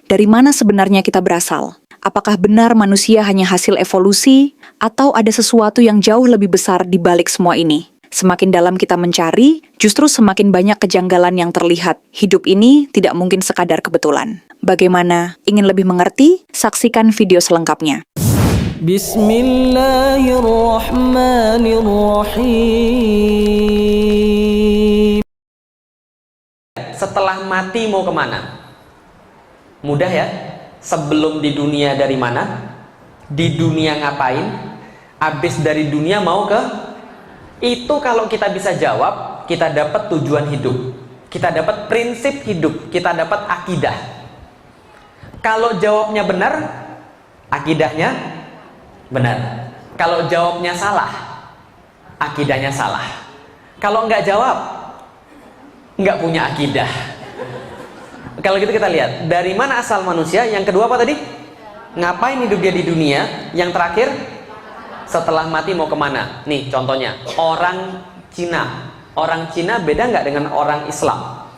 Dari mana sebenarnya kita berasal? Apakah benar manusia hanya hasil evolusi, atau ada sesuatu yang jauh lebih besar di balik semua ini? Semakin dalam kita mencari, justru semakin banyak kejanggalan yang terlihat. Hidup ini tidak mungkin sekadar kebetulan. Bagaimana? Ingin lebih mengerti? Saksikan video selengkapnya. Bismillahirrahmanirrahim. Setelah mati mau kemana? Mudah ya. Sebelum di dunia dari mana? Di dunia ngapain? Habis dari dunia mau ke? Itu kalau kita bisa jawab, kita dapat tujuan hidup, kita dapat prinsip hidup, kita dapat akidah. Kalau jawabnya benar, akidahnya benar. Kalau jawabnya salah, akidahnya salah. Kalau nggak jawab, nggak punya akidah. Kalau gitu kita lihat, dari mana asal manusia? Yang kedua apa tadi? Ngapain hidup dia di dunia? Yang terakhir, setelah mati mau kemana? Nih contohnya, orang Cina. Orang Cina beda nggak dengan orang Islam?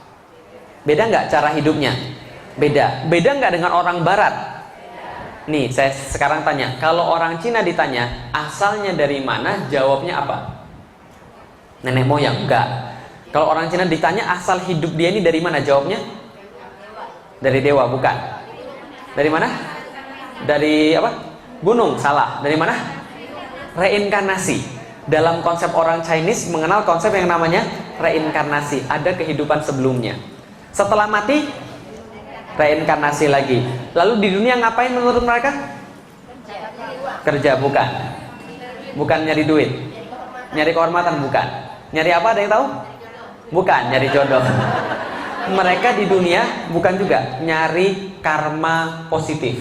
Beda nggak cara hidupnya? Beda. Beda nggak dengan orang Barat? Nih saya sekarang tanya, kalau orang Cina ditanya asalnya dari mana, jawabnya apa? Nenek moyang? Enggak. Kalau orang Cina ditanya asal hidup dia ini dari mana, jawabnya? Dari dewa? Bukan. Dari mana? Dari apa? Gunung? Salah. Dari mana? Reinkarnasi. Dalam konsep orang Chinese mengenal konsep yang namanya reinkarnasi. Ada kehidupan sebelumnya. Setelah mati, reinkarnasi lagi. Lalu di dunia ngapain menurut mereka? Kerja? Bukan. Bukan nyari duit. Nyari kehormatan? Bukan. Nyari apa, ada yang tahu? Bukan. Nyari jodoh. Mereka di dunia bukan juga nyari karma positif.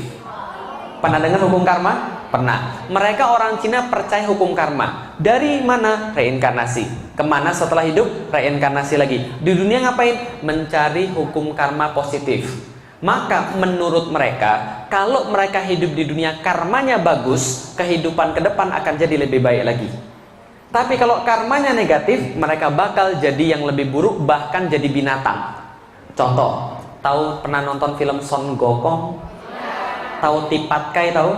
Pernah dengar hukum karma? Pernah. Mereka orang Cina percaya hukum karma. Dari mana? Reinkarnasi. Kemana setelah hidup? Reinkarnasi lagi. Di dunia ngapain? Mencari hukum karma positif. Maka menurut mereka, kalau mereka hidup di dunia karmanya bagus, kehidupan ke depan akan jadi lebih baik lagi. Tapi kalau karmanya negatif, mereka bakal jadi yang lebih buruk, bahkan jadi binatang. Contoh, tahu pernah nonton film Son Gokong? Tahu Tipat Kai tahu?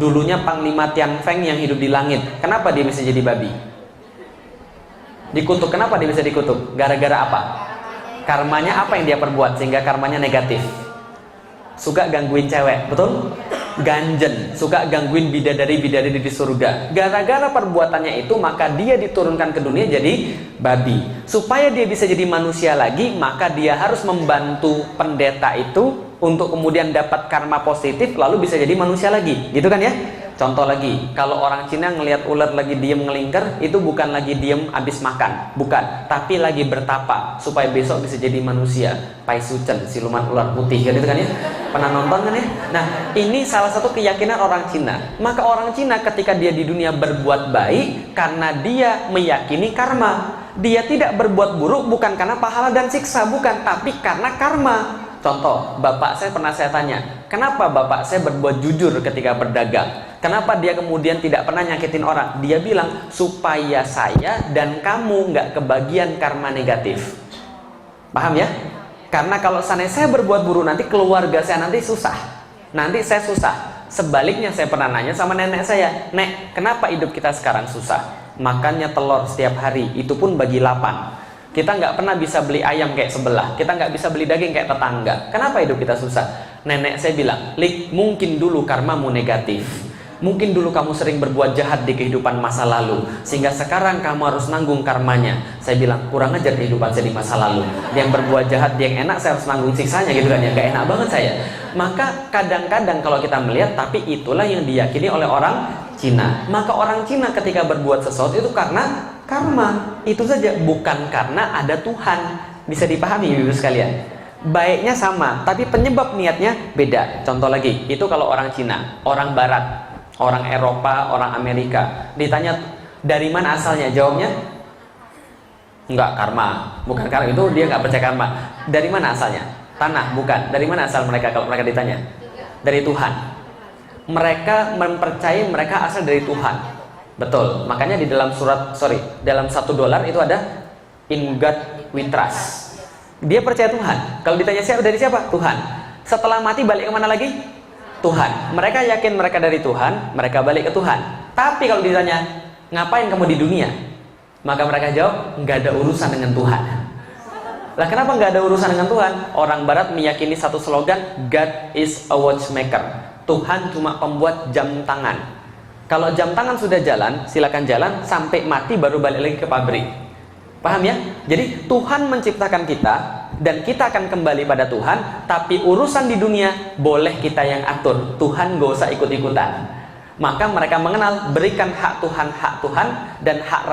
Dulunya Panglima Tian Feng yang hidup di langit. Kenapa dia bisa jadi babi? Dikutuk. Kenapa dia bisa dikutuk? Gara-gara apa? Karmanya apa yang dia perbuat sehingga karmanya negatif? Suka gangguin cewek, betul? Ganjen, suka gangguin bidadari-bidadari di surga. Gara-gara perbuatannya itu, maka dia diturunkan ke dunia jadi babi. Supaya dia bisa jadi manusia lagi, maka dia harus membantu pendeta itu untuk kemudian dapat karma positif, lalu bisa jadi manusia lagi. Gitu kan ya? Contoh lagi, kalau orang Cina ngelihat ular lagi diem ngelingkar, itu bukan lagi diem abis makan, bukan, tapi lagi bertapa supaya besok bisa jadi manusia. Pai Sucen, siluman ular putih, gitu kan ya? Pernah nonton kan ya? Nah, ini salah satu keyakinan orang Cina. Maka orang Cina ketika dia di dunia berbuat baik, karena dia meyakini karma. Dia tidak berbuat buruk bukan karena pahala dan siksa, bukan, tapi karena karma. Contoh, bapak saya pernah saya tanya, kenapa bapak saya berbuat jujur ketika berdagang? Kenapa dia kemudian tidak pernah nyakitin orang? Dia bilang, supaya saya dan kamu nggak kebagian karma negatif. Paham ya? Karena kalau saya berbuat buruk, nanti keluarga saya nanti susah. Nanti saya susah. Sebaliknya saya pernah nanya sama nenek saya, Nek, kenapa hidup kita sekarang susah? Makannya telur setiap hari, itu pun bagi 8. Kita nggak pernah bisa beli ayam kayak sebelah. Kita nggak bisa beli daging kayak tetangga. Kenapa hidup kita susah? Nenek saya bilang, Lik, mungkin dulu karmamu negatif. Mungkin dulu kamu sering berbuat jahat di kehidupan masa lalu, sehingga sekarang kamu harus nanggung karmanya. Saya bilang, kurang ajar kehidupan saya di masa lalu. Yang berbuat jahat, dia yang enak, saya harus nanggung siksanya gitu kan ya. Gak enak banget saya. Maka kadang-kadang kalau kita melihat, tapi itulah yang diyakini oleh orang Cina. Maka orang Cina ketika berbuat sesuatu itu karena karma. Itu saja, bukan karena ada Tuhan. Bisa dipahami ibu sekalian. Baiknya sama, tapi penyebab niatnya beda. Contoh lagi, itu kalau orang Cina. Orang Barat, orang Eropa, orang Amerika ditanya dari mana asalnya, jawabnya enggak, karma. Bukan karma, itu dia nggak percaya karma. Dari mana asalnya? Tanah? Bukan. Dari mana asal mereka kalau mereka ditanya? Dari Tuhan. Mereka mempercayai mereka asal dari Tuhan. Betul. Makanya di dalam dalam $1 itu ada in God we trust. Dia percaya Tuhan. Kalau ditanya siapa, dari siapa? Tuhan. Setelah mati balik kemana lagi? Tuhan. Mereka yakin mereka dari Tuhan, mereka balik ke Tuhan. Tapi kalau ditanya, ngapain kamu di dunia? Maka mereka jawab, nggak ada urusan dengan Tuhan. Lah kenapa nggak ada urusan dengan Tuhan? Orang Barat meyakini satu slogan, God is a watchmaker. Tuhan cuma pembuat jam tangan. Kalau jam tangan sudah jalan, silakan jalan sampai mati baru balik lagi ke pabrik. Paham ya? Jadi Tuhan menciptakan kita dan kita akan kembali pada Tuhan, tapi urusan di dunia boleh kita yang atur. Tuhan gak usah ikut-ikutan. Maka mereka mengenal berikan hak Tuhan dan hak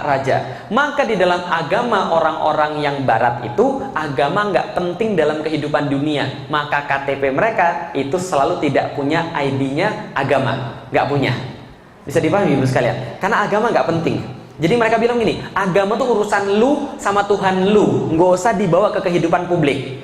raja. Maka di dalam agama orang-orang yang barat itu, agama nggak penting dalam kehidupan dunia. Maka KTP mereka itu selalu tidak punya ID-nya agama, nggak punya. Bisa dipahami ibu sekalian? Karena agama nggak penting. Jadi mereka bilang gini, agama tuh urusan lu sama Tuhan lu, nggak usah dibawa ke kehidupan publik.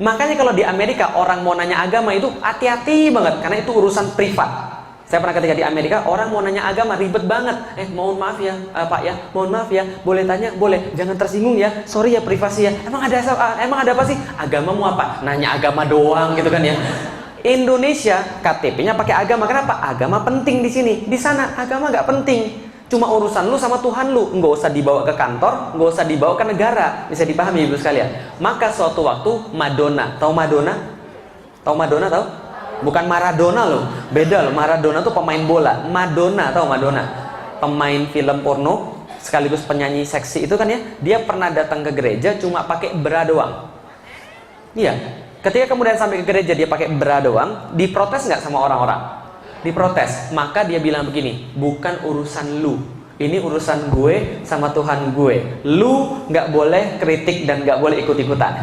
Makanya kalau di Amerika orang mau nanya agama itu hati-hati banget, karena itu urusan privat. Saya pernah ketika di Amerika, orang mau nanya agama ribet banget. Mohon maaf ya, Pak ya, mohon maaf ya, boleh tanya, boleh, jangan tersinggung ya, sorry ya, privasi ya. Emang ada apa sih? Agamamu apa? Nanya agama doang gitu kan ya. Indonesia KTP-nya pakai agama, kenapa? Agama penting di sini. Di sana agama nggak penting. Cuma urusan lu sama Tuhan lu, nggak usah dibawa ke kantor, nggak usah dibawa ke negara. Bisa dipahami ibu sekalian. Maka suatu waktu Madonna, tahu Madonna? Tahu Madonna tahu? Bukan Maradona loh, beda loh. Maradona tuh pemain bola. Madonna, tahu Madonna? Pemain film porno sekaligus penyanyi seksi itu kan ya. Dia pernah datang ke gereja cuma pakai bra doang. Iya. Ketika kemudian sampai ke gereja dia pakai bra doang, diprotes nggak sama orang-orang? Diprotes. Maka dia bilang begini, bukan urusan lu, ini urusan gue sama Tuhan gue. Lu nggak boleh kritik dan nggak boleh ikut-ikutan.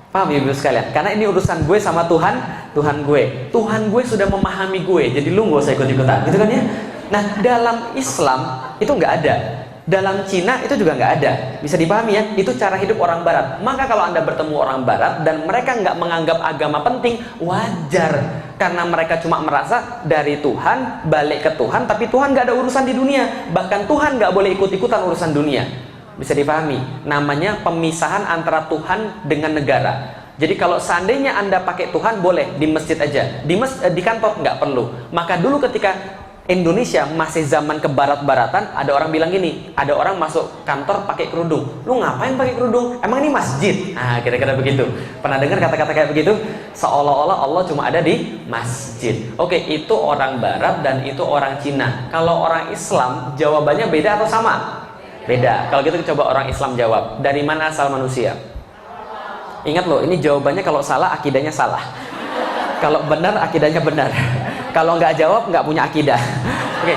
Paham ibu sekalian? Karena ini urusan gue sama Tuhan gue. Tuhan gue sudah memahami gue, jadi lu nggak usah ikut-ikutan, gitu kan ya? Nah, dalam Islam itu nggak ada. Dalam Cina itu juga nggak ada. Bisa dipahami ya? Itu cara hidup orang Barat. Maka kalau Anda bertemu orang Barat dan mereka nggak menganggap agama penting, wajar. Karena mereka cuma merasa dari Tuhan, balik ke Tuhan, tapi Tuhan nggak ada urusan di dunia. Bahkan Tuhan nggak boleh ikut-ikutan urusan dunia. Bisa dipahami? Namanya pemisahan antara Tuhan dengan negara. Jadi kalau seandainya Anda pakai Tuhan boleh di masjid aja, di kantor nggak perlu. Maka dulu ketika Indonesia masih zaman kebarat-baratan, ada orang bilang gini, ada orang masuk kantor pakai kerudung. Lu ngapain pakai kerudung? Emang ini masjid? Nah, kira-kira begitu. Pernah dengar kata-kata kayak begitu? Seolah-olah Allah cuma ada di masjid. Oke, itu orang Barat dan itu orang Cina. Kalau orang Islam, jawabannya beda atau sama? Beda. Kalau gitu coba orang Islam jawab. Dari mana asal manusia? Ingat loh, ini jawabannya kalau salah akidahnya salah. Kalau benar akidahnya benar. Kalau nggak jawab nggak punya akidah. Oke.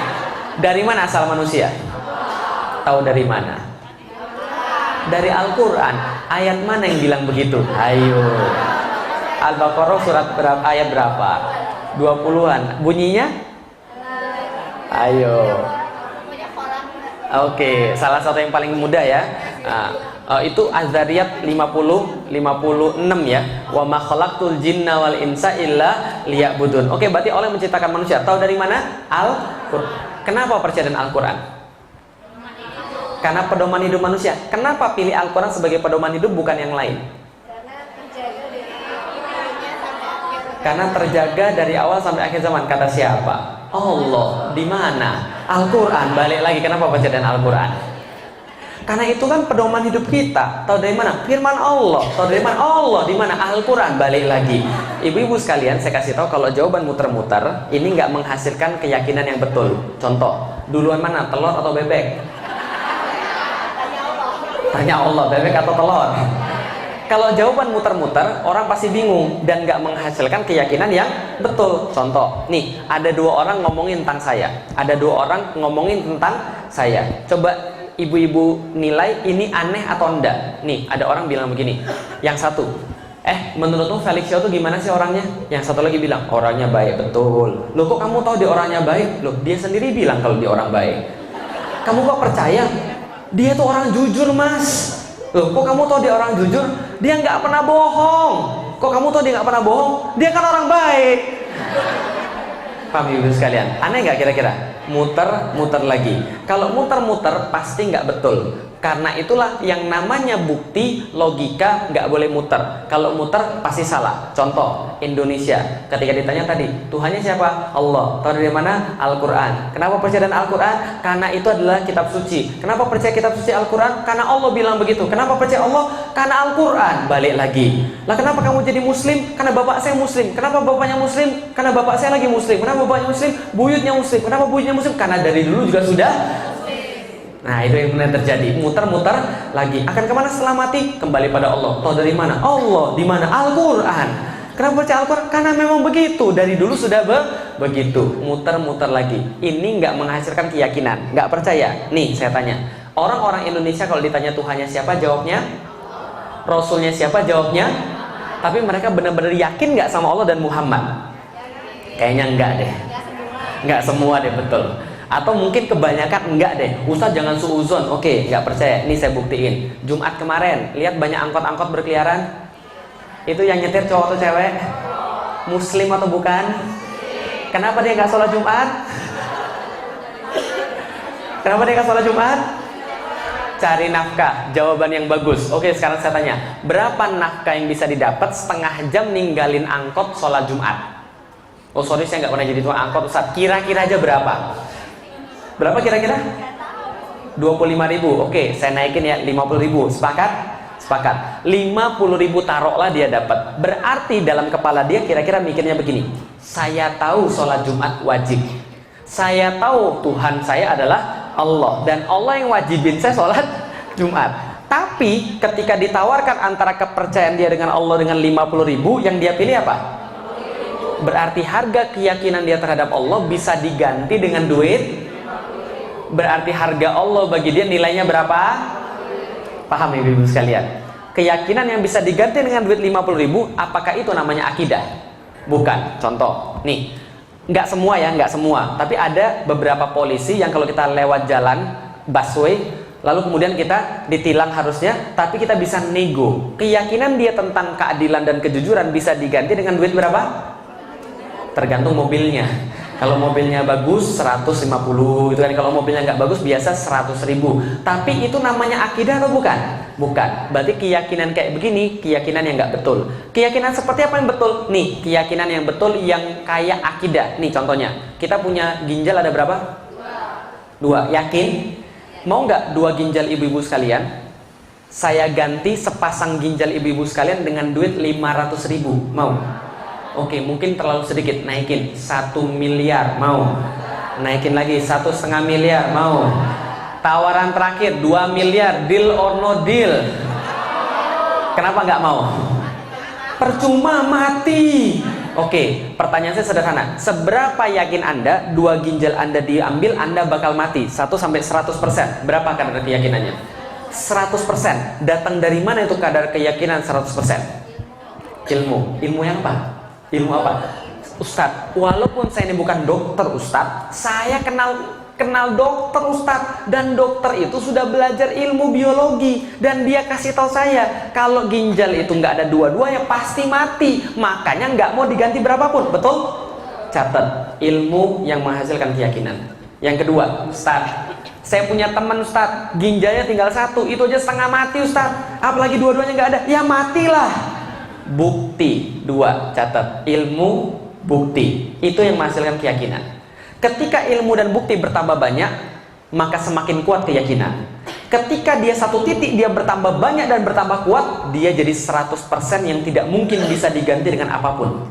Dari mana asal manusia? Tahu dari mana? Dari Al-Qur'an. Ayat mana yang bilang begitu? Ayo. Al-Baqarah surat berapa? Ayat berapa? 20-an. Bunyinya? Ayo. Oke, salah satu yang paling mudah ya. Itu Az-Zariyat 56 ya. Wa ma khalaqtul jinna wal insa illa liya'budun. Oke, berarti Allah yang menciptakan manusia. Tahu dari mana? Al-Qur'an. Kenapa percaya dengan Al-Qur'an? Karena pedoman hidup manusia. Kenapa pilih Al-Qur'an sebagai pedoman hidup bukan yang lain? Karena terjaga dari awal sampai akhir zaman. Kata siapa? Allah. Di mana? Al-Quran. Balik lagi, kenapa baca dan Al-Quran? Karena itu kan pedoman hidup kita. Tahu dari mana? Firman Allah. Tahu dari mana? Allah. Di mana? Al-Quran. Balik lagi. Ibu-ibu sekalian, saya kasih tahu kalau jawaban muter-muter ini nggak menghasilkan keyakinan yang betul. Contoh, duluan mana? Telur atau bebek? Tanya Allah, bebek atau telur? Kalau jawaban muter-muter, orang pasti bingung dan nggak menghasilkan keyakinan yang betul. Contoh, nih ada dua orang ngomongin tentang saya, ada dua orang ngomongin tentang saya. Coba ibu-ibu nilai ini aneh atau enggak. Nih ada orang bilang begini, yang satu, menurutmu Felix Shaw tuh gimana sih orangnya? Yang satu lagi bilang, orangnya baik betul. Loh kok kamu tahu dia orangnya baik? Loh dia sendiri bilang kalau dia orang baik. Kamu kok percaya? Dia tuh orang jujur mas. Loh, kok kamu tahu dia orang jujur? Dia nggak pernah bohong. Kok kamu tahu dia nggak pernah bohong? Dia kan orang baik. Paham ibu sekalian? Aneh nggak kira-kira? Muter-muter lagi. Kalau muter-muter pasti nggak betul. Karena itulah yang namanya bukti, logika nggak boleh muter. Kalau muter pasti salah. Contoh, Indonesia. Ketika ditanya tadi, Tuhannya siapa? Allah. Tahu dari mana? Al-Quran. Kenapa percaya dengan Al-Quran? Karena itu adalah kitab suci. Kenapa percaya kitab suci Al-Quran? Karena Allah bilang begitu. Kenapa percaya Allah? Karena Al-Quran. Balik lagi. Lah kenapa kamu jadi Muslim? Karena bapak saya Muslim. Kenapa bapaknya Muslim? Karena bapak saya lagi Muslim. Kenapa bapaknya Muslim? Buyutnya Muslim. Kenapa buyutnya Muslim? Karena dari dulu juga sudah. Nah, itu yang benar terjadi, muter-muter lagi. Akan kemana setelah mati? Kembali pada Allah. Tahu dari mana? Allah. Di mana? Al-Quran. Kenapa percaya Al-Quran? Karena memang begitu. Dari dulu sudah begitu. Muter-muter lagi. Ini nggak menghasilkan keyakinan. Nggak percaya. Nih, saya tanya. Orang-orang Indonesia kalau ditanya Tuhannya siapa, jawabnya? Rasulnya siapa, jawabnya? Tapi mereka benar-benar yakin nggak sama Allah dan Muhammad? Kayaknya enggak deh. Nggak semua deh, betul. Atau mungkin kebanyakan enggak deh. Ustaz jangan suuzon. Oke, nggak percaya. Ini saya buktiin. Jumat kemarin, lihat banyak angkot-angkot berkeliaran. Itu yang nyetir cowok atau cewek? Muslim atau bukan? Kenapa dia nggak sholat Jumat? Kenapa dia nggak sholat Jumat? Cari nafkah. Jawaban yang bagus. Oke, sekarang saya tanya. Berapa nafkah yang bisa didapat setengah jam ninggalin angkot sholat Jumat? Oh sorry, saya nggak pernah jadi tukang angkot Ustaz. Kira-kira aja berapa? Berapa kira-kira? 25.000. Oke, saya naikin ya 50.000. Sepakat? Sepakat. 50.000 taruhlah dia dapat. Berarti dalam kepala dia kira-kira mikirnya begini. Saya tahu sholat Jumat wajib. Saya tahu Tuhan saya adalah Allah. Dan Allah yang wajibin saya sholat Jumat. Tapi ketika ditawarkan antara kepercayaan dia dengan Allah dengan 50.000, yang dia pilih apa? Berarti harga keyakinan dia terhadap Allah bisa diganti dengan duit. Berarti harga Allah bagi dia nilainya berapa? Paham ya ibu sekalian? Keyakinan yang bisa diganti dengan duit 50.000, apakah itu namanya akidah? Bukan. Contoh, nih, nggak semua ya, nggak semua. Tapi ada beberapa polisi yang kalau kita lewat jalan busway, lalu kemudian kita ditilang harusnya, tapi kita bisa nego. Keyakinan dia tentang keadilan dan kejujuran bisa diganti dengan duit berapa? Tergantung mobilnya. Kalau mobilnya bagus 150 gitu kan. Kalau mobilnya nggak bagus biasa 100.000. Tapi itu namanya akidah atau bukan? Bukan. Berarti keyakinan kayak begini keyakinan yang nggak betul. Keyakinan seperti apa yang betul? Nih, keyakinan yang betul yang kayak akidah. Nih contohnya, kita punya ginjal ada berapa? Dua. Yakin? Mau nggak 2 ginjal ibu-ibu sekalian saya ganti sepasang ginjal ibu-ibu sekalian dengan duit 500.000? Mau? Oke, mungkin terlalu sedikit. Naikin 1 miliar, mau? Naikin lagi 1,5 miliar, mau? Tawaran terakhir 2 miliar, deal or no deal? Kenapa nggak mau? Percuma, mati. Oke, pertanyaan saya sederhana. Seberapa yakin Anda 2 ginjal Anda diambil Anda bakal mati? 1 sampai 100%. Berapa kadar keyakinannya? 100%. Datang dari mana itu kadar keyakinan 100%? Ilmu. Ilmu yang apa? Ilmu apa? Ustadz, walaupun saya ini bukan dokter Ustadz, saya kenal dokter Ustadz, dan dokter itu sudah belajar ilmu biologi, dan dia kasih tahu saya kalau ginjal itu nggak ada dua-duanya pasti mati, makanya nggak mau diganti berapapun. Betul? Catat, ilmu yang menghasilkan keyakinan. Yang kedua, Ustadz, saya punya teman Ustadz, ginjalnya tinggal 1, itu aja setengah mati Ustadz, apalagi dua-duanya nggak ada, ya matilah. Bukti. 2, catat, ilmu, bukti, itu yang menghasilkan keyakinan. Ketika ilmu dan bukti bertambah banyak, maka semakin kuat keyakinan. Ketika dia satu titik dia bertambah banyak dan bertambah kuat, dia jadi 100% yang tidak mungkin bisa diganti dengan apapun.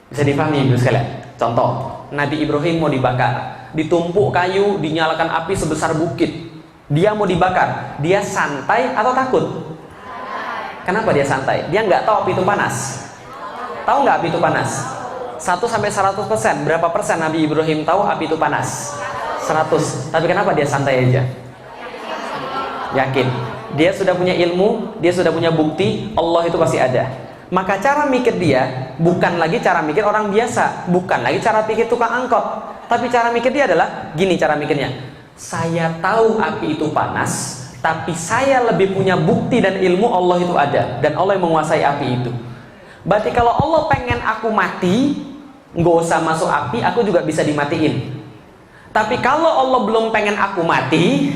Bisa dipahami ibu sekalian? Contoh, Nabi Ibrahim mau dibakar, ditumpuk kayu, dinyalakan api sebesar bukit, dia mau dibakar, dia santai atau takut? Kenapa dia santai? Dia nggak tahu api itu panas. Tahu nggak api itu panas? 1 sampai 100%. Berapa persen Nabi Ibrahim tahu api itu panas? 100. Tapi kenapa dia santai aja? Yakin. Dia sudah punya ilmu, dia sudah punya bukti, Allah itu pasti ada. Maka cara mikir dia bukan lagi cara mikir orang biasa, bukan lagi cara pikir tukang angkot. Tapi cara mikir dia adalah gini cara mikirnya. Saya tahu api itu panas, tapi saya lebih punya bukti dan ilmu Allah itu ada, dan Allah yang menguasai api itu. Berarti kalau Allah pengen aku mati, nggak usah masuk api, aku juga bisa dimatiin. Tapi kalau Allah belum pengen aku mati,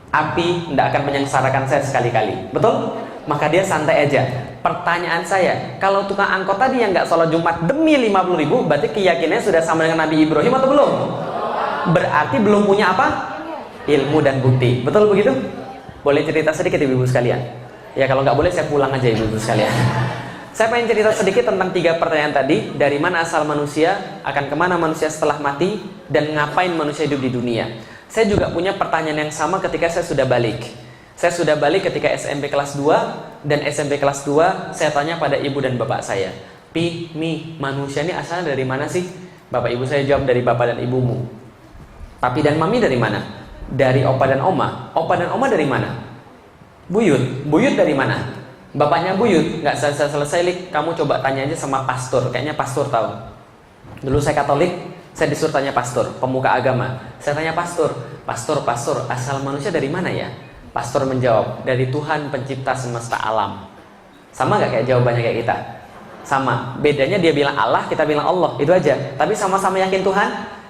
Api tidak akan menyengsarakan saya sekali-kali. Betul? Maka dia santai aja. Pertanyaan saya, kalau tukang angkot tadi yang nggak sholat Jumat demi 50.000, berarti keyakinannya sudah sama dengan Nabi Ibrahim atau belum? Berarti belum punya apa? Ilmu dan bukti. Betul begitu? Boleh cerita sedikit ibu-ibu sekalian? Ya kalau nggak boleh saya pulang aja ibu-ibu sekalian. Saya pengen cerita sedikit tentang 3 pertanyaan tadi. Dari mana asal manusia, akan kemana manusia setelah mati, dan ngapain manusia hidup di dunia. Saya juga punya pertanyaan yang sama ketika saya sudah balik. Saya sudah balik ketika SMP kelas 2, dan SMP kelas 2 saya tanya pada ibu dan bapak saya, Pi, Mi, manusia ini asalnya dari mana sih? Bapak ibu saya jawab, dari bapak dan ibumu. Papi dan mami dari mana? Dari opa dan oma. Opa dan oma dari mana? Buyut. Buyut dari mana? Bapaknya buyut. Nggak selesai Lik, kamu coba tanya aja sama pastor. Kayaknya pastor tahu. Dulu saya Katolik, saya disuruh tanya pastor, pemuka agama. Saya tanya pastor, pastor, asal manusia dari mana ya? Pastor menjawab, dari Tuhan pencipta semesta alam. Sama nggak kayak jawabannya kayak kita? Sama. Bedanya dia bilang Allah, kita bilang Allah. Itu aja. Tapi sama-sama yakin Tuhan?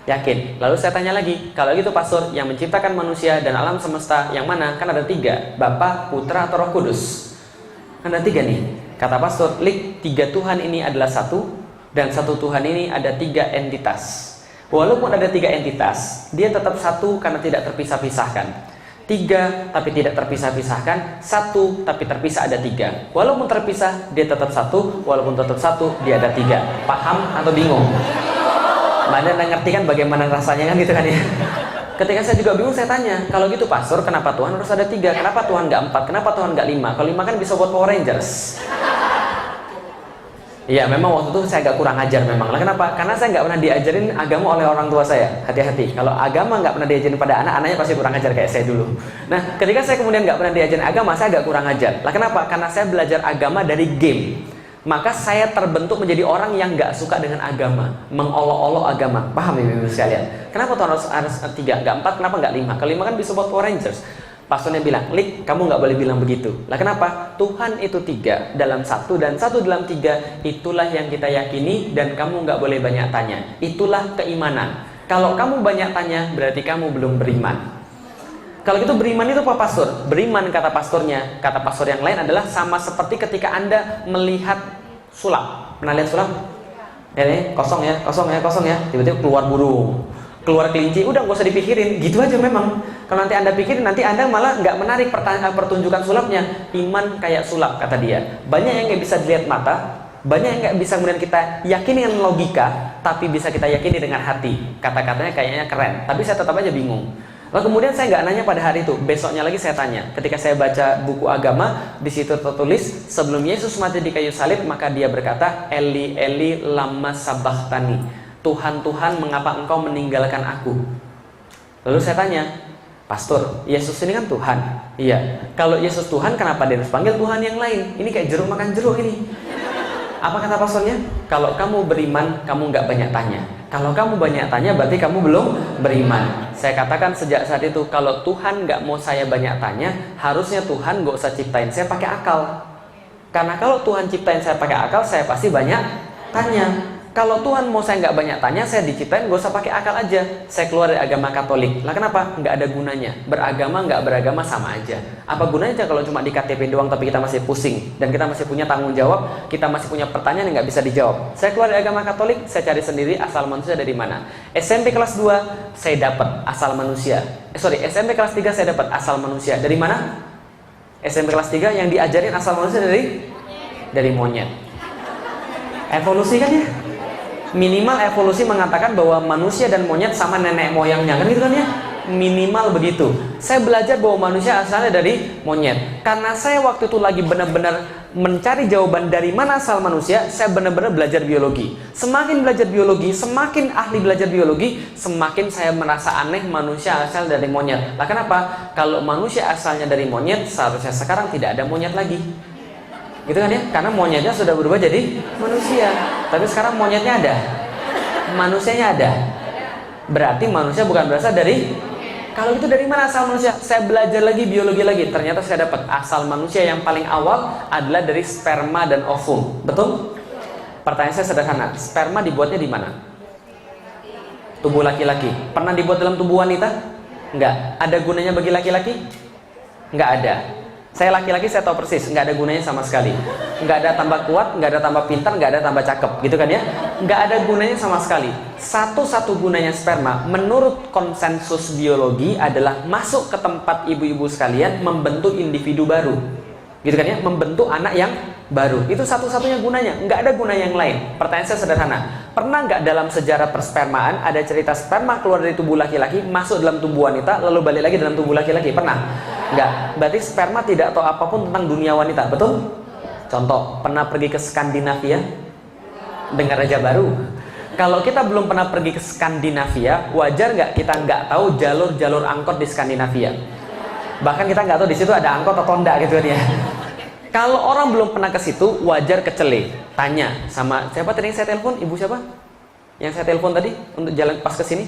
Yakin. Lalu saya tanya lagi, kalau gitu pastor, yang menciptakan manusia dan alam semesta yang mana? Kan ada 3, Bapa, Putra, atau Roh Kudus. Kan ada 3 nih. Kata pastor, Lik, 3 Tuhan ini adalah satu, dan satu Tuhan ini ada 3 entitas. Walaupun ada 3 entitas, dia tetap satu karena tidak terpisah-pisahkan. 3 tapi tidak terpisah-pisahkan, 1 tapi terpisah ada 3. Walaupun terpisah, dia tetap satu. Walaupun tetap satu, dia ada 3. Paham atau bingung? Mana ngerti kan bagaimana rasanya kan gitu kan ya. Ketika saya juga bingung, saya tanya, kalau gitu pastor, kenapa Tuhan harus ada 3? Kenapa Tuhan nggak 4? Kenapa Tuhan nggak 5? Kalau 5 kan bisa buat Power Rangers. Iya, memang waktu itu saya agak kurang ajar memang. Lah kenapa? Karena saya nggak pernah diajarin agama oleh orang tua saya. Hati-hati. Kalau agama nggak pernah diajarin pada anak, anaknya pasti kurang ajar kayak saya dulu. Nah, ketika saya kemudian nggak pernah diajarin agama, saya agak kurang ajar. Lah kenapa? Karena saya belajar agama dari game. Maka saya terbentuk menjadi orang yang nggak suka dengan agama, mengolok-olok agama. Paham ya ibu sekalian? Kenapa Tuhan harus 3, nggak 4? Kenapa nggak 5? Kalau 5 kan bisa buat Power Rangers. Pastornya bilang, Lik, kamu nggak boleh bilang begitu. Lah kenapa? Tuhan itu 3 dalam 1 dan 1 dalam 3. Itulah yang kita yakini dan kamu nggak boleh banyak tanya. Itulah keimanan. Kalau kamu banyak tanya, berarti kamu belum beriman. Kalau gitu beriman itu apa pastor? Beriman kata pastornya, kata pastor yang lain adalah sama seperti ketika Anda melihat sulap. Pernah lihat sulap? Ya, kosong ya. Tiba-tiba keluar burung, keluar kelinci, udah nggak usah dipikirin, gitu aja memang. Kalau nanti Anda pikirin, nanti Anda malah nggak menarik pertunjukan sulapnya. Iman kayak sulap, kata dia. Banyak yang nggak bisa dilihat mata, banyak yang nggak bisa kemudian kita yakini dengan logika, tapi bisa kita yakini dengan hati. Kata-katanya kayaknya keren, tapi saya tetap aja bingung. Lalu kemudian saya nggak nanya pada hari itu, besoknya lagi saya tanya. Ketika saya baca buku agama, di situ tertulis sebelum Yesus mati di kayu salib, maka dia berkata, Eli Eli lama sabachthani. Tuhan Tuhan, mengapa engkau meninggalkan aku? Lalu saya tanya, pastor, Yesus ini kan Tuhan. Iya. Kalau Yesus Tuhan, kenapa dia harus panggil Tuhan yang lain? Ini kayak jeruk makan jeruk ini. Apa kata pastornya? Kalau kamu beriman, kamu nggak banyak tanya. Kalau kamu banyak tanya, berarti kamu belum beriman. Saya katakan sejak saat itu, kalau Tuhan nggak mau saya banyak tanya, harusnya Tuhan nggak usah ciptain saya pakai akal. Karena kalau Tuhan ciptain saya pakai akal, saya pasti banyak tanya. Kalau Tuhan mau saya nggak banyak tanya, saya diciptain nggak usah pakai akal aja. Saya keluar dari agama Katolik. Lah kenapa? Nggak ada gunanya. Beragama nggak beragama sama aja. Apa gunanya kalau cuma di KTP doang tapi kita masih pusing dan kita masih punya tanggung jawab, kita masih punya pertanyaan yang nggak bisa dijawab. Saya keluar dari agama Katolik, saya cari sendiri asal manusia dari mana. SMP kelas 2 saya dapat asal manusia. SMP kelas 3 saya dapat asal manusia. Dari mana? SMP kelas 3 yang diajarin asal manusia dari monyet. Evolusi kan ya? Minimal evolusi mengatakan bahwa manusia dan monyet sama nenek moyangnya, kan gitu kan ya? Minimal begitu. Saya belajar bahwa manusia asalnya dari monyet. Karena saya waktu itu lagi benar-benar mencari jawaban dari mana asal manusia, saya benar-benar belajar biologi. Semakin belajar biologi, semakin ahli belajar biologi, semakin saya merasa aneh manusia asal dari monyet. Lah kenapa? Kalau manusia asalnya dari monyet, seharusnya sekarang tidak ada monyet lagi. Gitu kan ya? Karena monyetnya sudah berubah jadi manusia. Tapi sekarang monyetnya ada, manusianya ada. Berarti manusia bukan berasal dari. Kalau itu dari mana asal manusia? Saya belajar lagi biologi lagi. Ternyata saya dapat asal manusia yang paling awal adalah dari sperma dan ovum. Betul? Pertanyaan saya sederhana. Sperma dibuatnya di mana? Tubuh laki-laki. Pernah dibuat dalam tubuh wanita? Enggak. Ada gunanya bagi laki-laki? Nggak ada. Saya laki-laki, saya tahu persis, nggak ada gunanya sama sekali. Nggak ada tambah kuat, nggak ada tambah pintar, nggak ada tambah cakep, gitu kan ya? Nggak ada gunanya sama sekali. Satu-satu gunanya sperma, menurut konsensus biologi adalah masuk ke tempat ibu-ibu sekalian, membentuk individu baru, gitu kan ya? Membentuk anak yang baru. Itu satu-satunya gunanya, nggak ada guna yang lain. Pertanyaan saya sederhana, pernah nggak dalam sejarah perspermaan ada cerita sperma keluar dari tubuh laki-laki, masuk dalam tubuh wanita, lalu balik lagi dalam tubuh laki-laki? Pernah? Nggak. Berarti sperma tidak tahu apapun tentang dunia wanita, betul? Contoh, pernah pergi ke Skandinavia? Dengar aja baru. Kalau kita belum pernah pergi ke Skandinavia, wajar nggak kita nggak tahu jalur-jalur angkot di Skandinavia? Bahkan kita nggak tahu di situ ada angkot atau enggak, gitu kan ya. Kalau orang belum pernah ke situ, wajar kecele. Tanya sama siapa tadi yang saya telepon? Ibu siapa? Yang saya telepon tadi untuk jalan pas ke sini?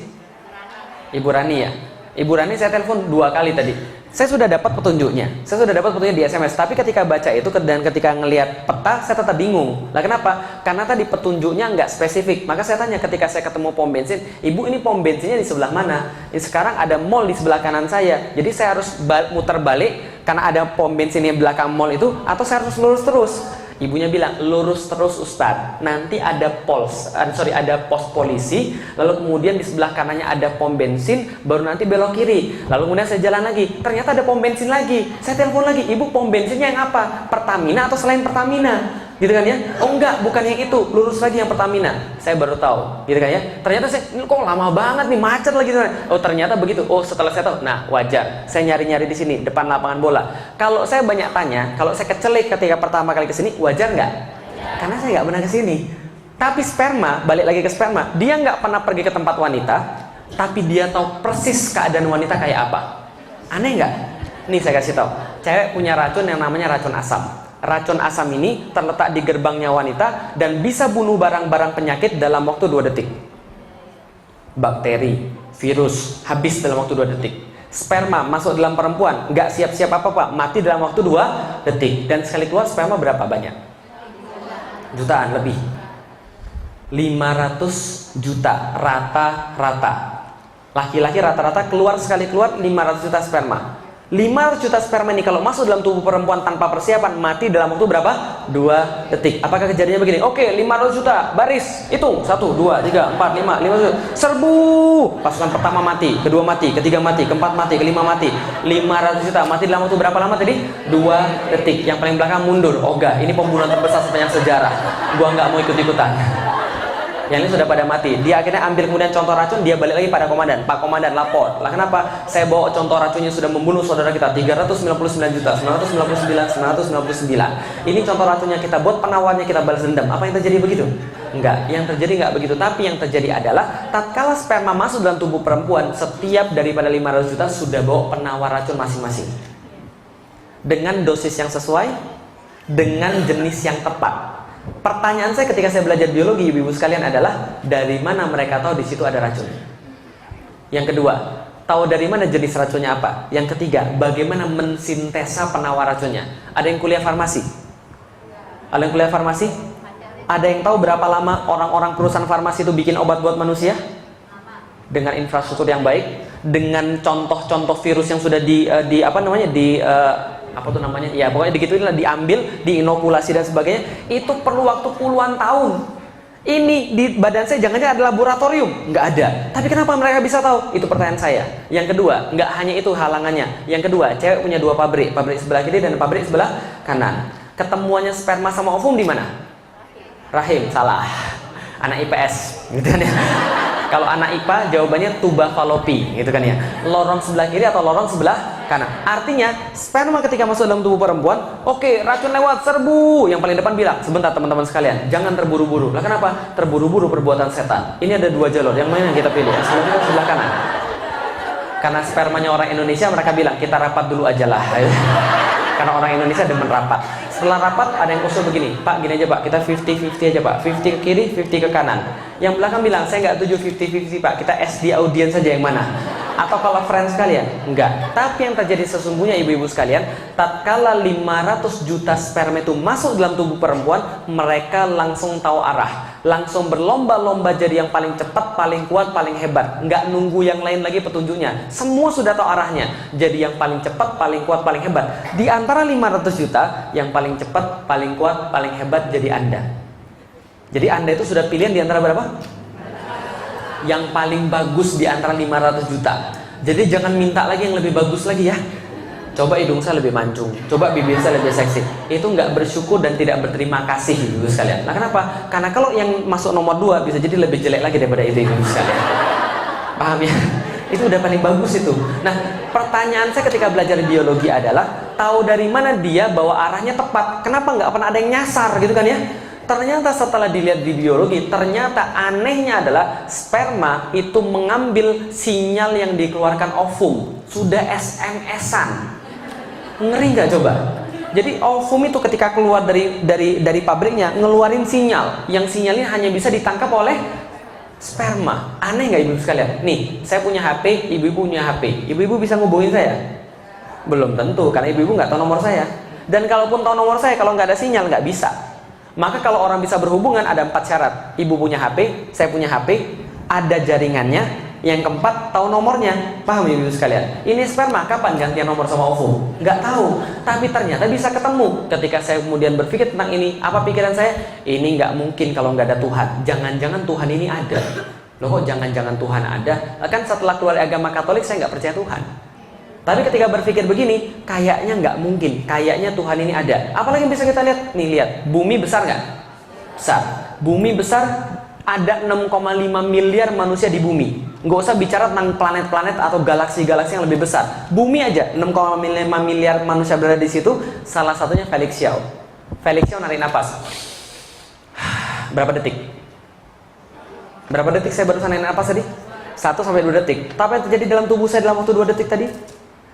Ibu Rani ya. Ibu Rani saya telepon 2 kali tadi. Saya sudah dapat petunjuknya. Saya sudah dapat petunjuknya di SMS. Tapi ketika baca itu dan ketika ngelihat peta, saya tetap bingung. Lah kenapa? Karena tadi petunjuknya nggak spesifik. Maka saya tanya ketika saya ketemu pom bensin, Ibu ini pom bensinnya di sebelah mana? Sekarang ada mall di sebelah kanan saya. Jadi saya harus muter balik karena ada pom bensin yang belakang mall itu, atau saya harus lurus terus? Ibunya bilang, lurus terus Ustadz, nanti ada ada pos polisi, lalu kemudian di sebelah kanannya ada pom bensin, baru nanti belok kiri, lalu kemudian saya jalan lagi, ternyata ada pom bensin lagi, saya telepon lagi, ibu pom bensinnya yang apa? Pertamina atau selain Pertamina? Gitu kan ya? Oh enggak, bukan yang itu, lurus lagi yang Pertamina. Saya baru tahu, gitu kan ya? Ternyata ini kok lama banget nih, macet lagi. Oh ternyata begitu. Oh setelah saya tahu, nah wajar. Saya nyari-nyari di sini depan lapangan bola. Kalau saya banyak tanya, kalau saya kecelik ketika pertama kali ke sini, wajar nggak? Karena saya nggak pernah ke sini. Tapi sperma, balik lagi ke sperma, dia nggak pernah pergi ke tempat wanita, tapi dia tahu persis keadaan wanita kayak apa. Aneh nggak? Nih saya kasih tahu, cewek punya racun yang namanya racun asam. Racun asam ini terletak di gerbangnya wanita dan bisa bunuh barang-barang penyakit dalam waktu 2 detik. Bakteri, virus, habis dalam waktu 2 detik. Sperma masuk dalam perempuan, nggak siap-siap apa-apa, mati dalam waktu 2 detik. Dan sekali keluar sperma berapa banyak? Jutaan lebih. 500 juta rata-rata. Laki-laki rata-rata keluar sekali keluar 500 juta sperma. 500 juta sperma ini kalau masuk dalam tubuh perempuan tanpa persiapan, mati dalam waktu berapa? 2 detik. Apakah kejadiannya begini? Oke, 500 juta, baris, hitung 1, 2, 3, 4, 5, 5 juta. Serbu! Pasukan pertama mati, kedua mati, ketiga mati, keempat mati, kelima mati. 500 juta, mati dalam waktu berapa lama tadi? 2 detik. Yang paling belakang mundur. Ogah, ini pembunuhan terbesar sepanjang sejarah. Gua nggak mau ikut-ikutan. Yang ini sudah pada mati. Dia akhirnya ambil kemudian contoh racun, dia balik lagi pada komandan. Pak komandan lapor. Lah kenapa? Saya bawa contoh racunnya sudah membunuh saudara kita 399 juta 999. Ini contoh racunnya kita buat, penawarnya kita balas dendam. Apa yang terjadi begitu? Enggak. Yang terjadi enggak begitu. Tapi yang terjadi adalah tatkala sperma masuk dalam tubuh perempuan, setiap daripada 500 juta sudah bawa penawar racun masing-masing. Dengan dosis yang sesuai, dengan jenis yang tepat. Pertanyaan saya ketika saya belajar biologi, ibu-ibu sekalian, adalah dari mana mereka tahu di situ ada racun? Yang kedua, tahu dari mana jenis racunnya apa? Yang ketiga, bagaimana mensintesa penawar racunnya? Ada yang kuliah farmasi? Ada yang kuliah farmasi? Ada yang tahu berapa lama orang-orang perusahaan farmasi itu bikin obat buat manusia? Dengan infrastruktur yang baik, dengan contoh-contoh virus yang sudah ya pokoknya digituin lah, diambil, diinokulasi dan sebagainya. Itu perlu waktu puluhan tahun. Ini di badan saya jangan-jangan ada laboratorium? Nggak ada. Tapi kenapa mereka bisa tahu? Itu pertanyaan saya. Yang kedua, nggak hanya itu halangannya. Yang kedua, cewek punya 2 pabrik, pabrik sebelah kiri dan pabrik sebelah kanan. Ketemuannya sperma sama ovum di mana? Rahim. Salah. Anak IPS, gitu kan ya. Kalau anak IPA jawabannya tuba falopi, gitu kan ya. Lorong sebelah kiri atau lorong sebelah kanan. Artinya sperma ketika masuk dalam tubuh perempuan, oke, racun lewat, serbu. Yang paling depan bilang, sebentar teman-teman sekalian, jangan terburu-buru. Lah kenapa? Terburu-buru perbuatan setan. Ini ada 2 jalur, yang mana yang kita pilih? Yang sebelah kiri atau sebelah kanan? Karena spermanya orang Indonesia, mereka bilang kita rapat dulu aja lah. Karena orang Indonesia demen rapat. Setelah rapat ada yang usul begini, Pak gini aja Pak, kita 50-50 aja Pak, 50 ke kiri, 50 ke kanan. Yang belakang bilang, saya nggak setuju 50-50 Pak, kita SD audience saja yang mana. Atau kalau friends kalian? Enggak. Tapi yang terjadi sesungguhnya ibu-ibu sekalian, tatkala 500 juta sperma itu masuk dalam tubuh perempuan, mereka langsung tahu arah, langsung berlomba-lomba jadi yang paling cepat, paling kuat, paling hebat. Enggak nunggu yang lain lagi petunjuknya. Semua sudah tahu arahnya. Jadi yang paling cepat, paling kuat, paling hebat. Di antara 500 juta, yang paling cepat, paling kuat, paling hebat jadi Anda. Jadi Anda itu sudah pilihan di antara berapa? Yang paling bagus di antara 500 juta. Jadi jangan minta lagi yang lebih bagus lagi ya. Coba hidung saya lebih mancung, coba bibir saya lebih seksi. Itu nggak bersyukur dan tidak berterima kasih ibu sekalian. Nah kenapa? Karena kalau yang masuk nomor 2 bisa jadi lebih jelek lagi daripada itu ibu sekalian. Paham ya? Itu udah paling bagus itu. Nah pertanyaan saya ketika belajar biologi adalah, tahu dari mana dia bahwa arahnya tepat? Kenapa nggak pernah ada yang nyasar gitu kan ya? Ternyata setelah dilihat di biologi, ternyata anehnya adalah sperma itu mengambil sinyal yang dikeluarkan ovum. Sudah SMS-an. Ngeri nggak coba? Jadi ovum itu ketika keluar dari pabriknya ngeluarin sinyal, yang sinyalnya hanya bisa ditangkap oleh sperma. Aneh nggak ibu sekalian? Nih, saya punya HP, ibu-ibu punya HP. Ibu-ibu bisa ngubungin saya? Belum tentu, karena ibu-ibu nggak tahu nomor saya. Dan kalaupun tahu nomor saya, kalau nggak ada sinyal nggak bisa. Maka kalau orang bisa berhubungan ada 4 syarat. Ibu punya HP, saya punya HP, ada jaringannya. Yang keempat, tahu nomornya. Paham ya ibu sekalian? Ini sperma, kapan gantian nomor sama ovum? Nggak tahu. Tapi ternyata bisa ketemu. Ketika saya kemudian berpikir tentang ini, apa pikiran saya? Ini nggak mungkin kalau nggak ada Tuhan. Jangan-jangan Tuhan ini ada. Loh kok jangan-jangan Tuhan ada? Kan setelah keluar agama Katolik saya nggak percaya Tuhan. Tapi ketika berpikir begini, kayaknya nggak mungkin, kayaknya Tuhan ini ada. Apalagi yang bisa kita lihat? Nih lihat, bumi besar nggak? Besar. Bumi besar, ada 6,5 miliar manusia di bumi. Nggak usah bicara tentang planet-planet atau galaksi-galaksi yang lebih besar. Bumi aja, 6,5 miliar manusia berada di situ. Salah satunya Felix Xiao. Felix Xiao narik napas. Berapa detik? Berapa detik saya barusan narik napas tadi? 1 sampai 2 detik. Tapi yang terjadi dalam tubuh saya dalam waktu 2 detik tadi?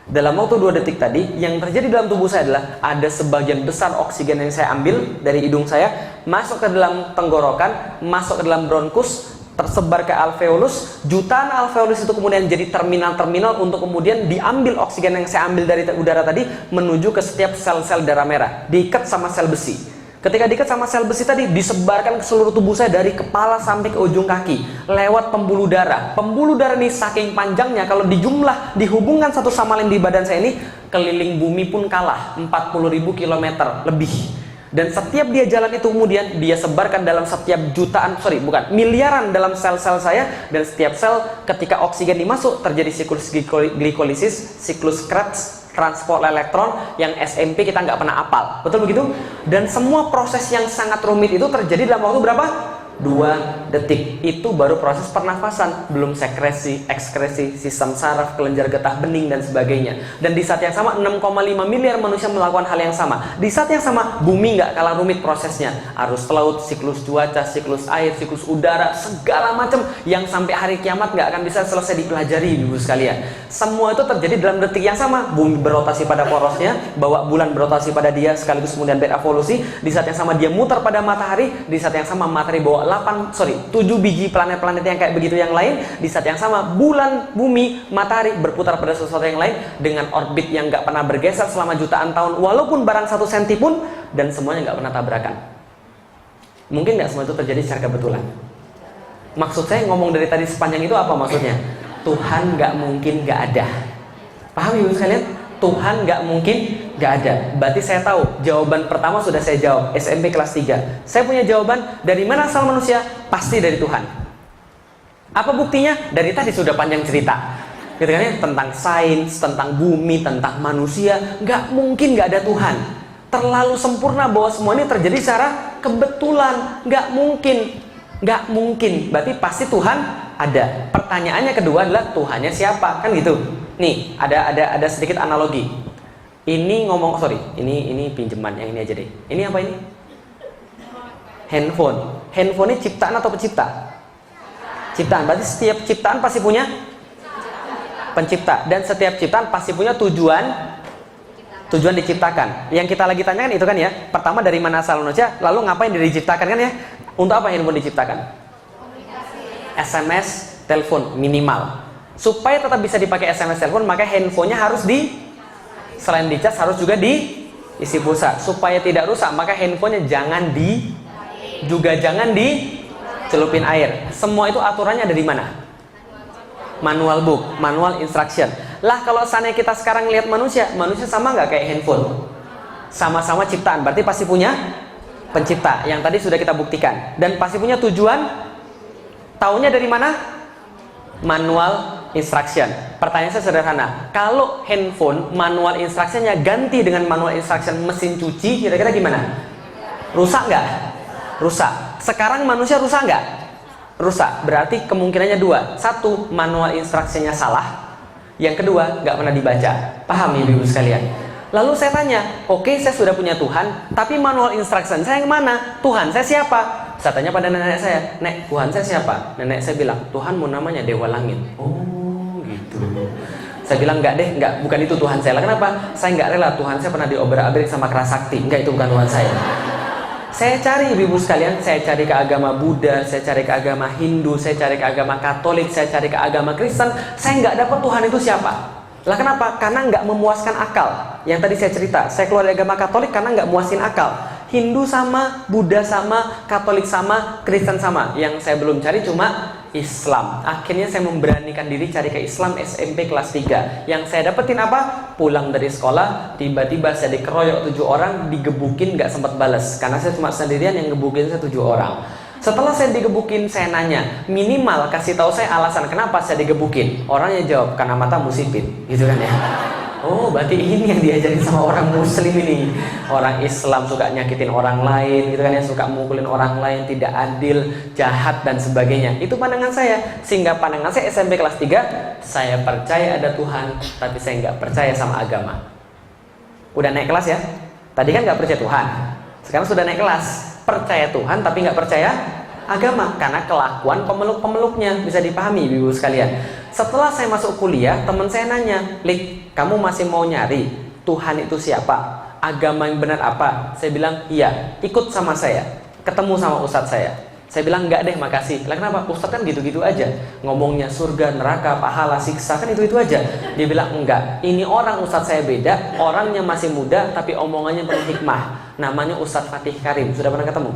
Dalam waktu 2 detik tadi, yang terjadi dalam tubuh saya adalah ada sebagian besar oksigen yang saya ambil dari hidung saya, masuk ke dalam tenggorokan, masuk ke dalam bronkus, tersebar ke alveolus. Jutaan alveolus itu kemudian jadi terminal-terminal untuk kemudian diambil oksigen yang saya ambil dari udara tadi menuju ke setiap sel-sel darah merah, diikat sama sel besi. Ketika diikat sama sel besi tadi, disebarkan ke seluruh tubuh saya dari kepala sampai ke ujung kaki lewat pembuluh darah. Pembuluh darah ini saking panjangnya, kalau dijumlah, dihubungkan satu sama lain di badan saya ini, keliling bumi pun kalah 40.000 km lebih. Dan setiap dia jalan itu kemudian dia sebarkan dalam setiap miliaran dalam sel-sel saya. Dan setiap sel ketika oksigen dimasuk terjadi siklus glikolisis, siklus Krebs, transport elektron yang SMP kita nggak pernah apal. Betul begitu? Dan semua proses yang sangat rumit itu terjadi dalam waktu berapa? 2 detik. Itu baru proses pernafasan, belum sekresi, ekskresi, sistem saraf, kelenjar getah bening dan sebagainya. Dan di saat yang sama 6,5 miliar manusia melakukan hal yang sama. Di saat yang sama bumi nggak kalah rumit prosesnya. Arus laut, siklus cuaca, siklus air, siklus udara, segala macam yang sampai hari kiamat nggak akan bisa selesai dipelajari ibu sekalian. Semua itu terjadi dalam detik yang sama. Bumi berotasi pada porosnya, bawa bulan berotasi pada dia, sekaligus kemudian berevolusi. Di saat yang sama dia muter pada matahari. Di saat yang sama matahari bawa 7 biji planet-planet yang kayak begitu yang lain. Di saat yang sama bulan, bumi, matahari berputar pada sesuatu yang lain dengan orbit yang nggak pernah bergeser selama jutaan tahun, walaupun barang 1 senti pun, dan semuanya nggak pernah tabrakan. Mungkin nggak semua itu terjadi secara kebetulan? Maksud saya ngomong dari tadi sepanjang itu apa maksudnya? Tuhan nggak mungkin nggak ada. Paham ibu sekalian? Tuhan nggak mungkin nggak ada. Berarti saya tahu jawaban pertama sudah saya jawab SMP kelas 3. Saya punya jawaban dari mana asal manusia? Pasti dari Tuhan. Apa buktinya? Dari tadi sudah panjang cerita, gitu kan ya? Tentang sains, tentang bumi, tentang manusia. Nggak mungkin nggak ada Tuhan. Terlalu sempurna bahwa semua ini terjadi secara kebetulan. Nggak mungkin. Berarti pasti Tuhan ada. Pertanyaannya kedua adalah Tuhannya siapa? Kan gitu. Nih, ada sedikit analogi. Ini ini pinjaman, yang ini aja deh. Ini apa ini? Handphone. Handphone ini ciptaan atau pencipta? Ciptaan. Berarti setiap ciptaan pasti punya pencipta. Dan setiap ciptaan pasti punya tujuan diciptakan. Yang kita lagi tanyakan itu kan ya, pertama dari mana asal manusia, lalu ngapain diciptakan kan ya? Untuk apa handphone diciptakan? SMS, telepon minimal. Supaya tetap bisa dipakai SMS telepon, maka handphonenya harus selain dicas harus juga diisi pulsa. Supaya tidak rusak, maka handphonenya jangan jangan dicelupin air. Semua itu aturannya ada di mana? Manual book, manual instruction. Lah kalau seandainya kita sekarang lihat manusia sama nggak kayak handphone? Sama-sama ciptaan, berarti pasti punya pencipta. Yang tadi sudah kita buktikan. Dan pasti punya tujuan. Taunya dari mana? Manual instruction. Pertanyaan saya sederhana. Kalau handphone manual instructionnya ganti dengan manual instruction mesin cuci, kira-kira gimana? Rusak nggak? Rusak. Sekarang manusia rusak nggak? Rusak. Berarti kemungkinannya dua. Satu, manual instructionnya salah. Yang kedua, nggak pernah dibaca. Paham ya ibu sekalian? Lalu saya tanya, oke, saya sudah punya Tuhan, tapi manual instruction saya yang mana? Tuhan saya siapa? Saya tanya pada nenek saya, Nek, Tuhan saya siapa? Nenek saya bilang, Tuhanmu namanya Dewa Langit. Oh gitu. Saya bilang, enggak, bukan itu Tuhan saya. Lah kenapa? Saya nggak rela Tuhan saya pernah diobrak-abrik sama kerasakti. Enggak, itu bukan Tuhan saya. Saya cari ibu sekalian, saya cari ke agama Buddha, saya cari ke agama Hindu, saya cari ke agama Katolik, saya cari ke agama Kristen. Saya nggak dapat Tuhan itu siapa. Lah kenapa? Karena nggak memuaskan akal. Yang tadi saya cerita, saya keluar dari agama Katolik karena nggak muasin akal. Hindu sama, Buddha sama, Katolik sama, Kristen sama. Yang saya belum cari cuma Islam. Akhirnya saya memberanikan diri cari ke Islam SMP kelas 3. Yang saya dapetin apa? Pulang dari sekolah, tiba-tiba saya dikeroyok 7 orang, digebukin, nggak sempat balas. Karena saya cuma sendirian, yang gebukin saya 7 orang. Setelah saya digebukin, saya nanya, minimal kasih tahu saya alasan kenapa saya digebukin. Orangnya jawab, karena matamu sipit, gitu kan ya. Oh, berarti ini yang diajarin sama orang muslim ini. Orang Islam suka nyakitin orang lain, gitu kan ya, suka mukulin orang lain, tidak adil, jahat dan sebagainya. Itu pandangan saya. Sehingga pandangan saya SMP kelas 3, saya percaya ada Tuhan, tapi saya nggak percaya sama agama. Udah naik kelas ya. Tadi kan nggak percaya Tuhan. Sekarang sudah naik kelas. Percaya Tuhan tapi nggak percaya agama, karena kelakuan pemeluk-pemeluknya. Bisa dipahami ibu sekalian. Setelah saya masuk kuliah, teman saya nanya, Lik, kamu masih mau nyari Tuhan itu siapa? Agama yang benar apa? Saya bilang, iya, ikut sama saya, ketemu sama ustadz saya. Saya bilang, enggak deh, makasih. Lah kenapa? Ustadz kan gitu-gitu aja, ngomongnya surga, neraka, pahala, siksa, kan itu-itu aja. Dia bilang, enggak, ini orang ustadz saya beda, orangnya masih muda tapi omongannya penuh hikmah. Namanya Ustadz Fatih Karim. Sudah pernah ketemu?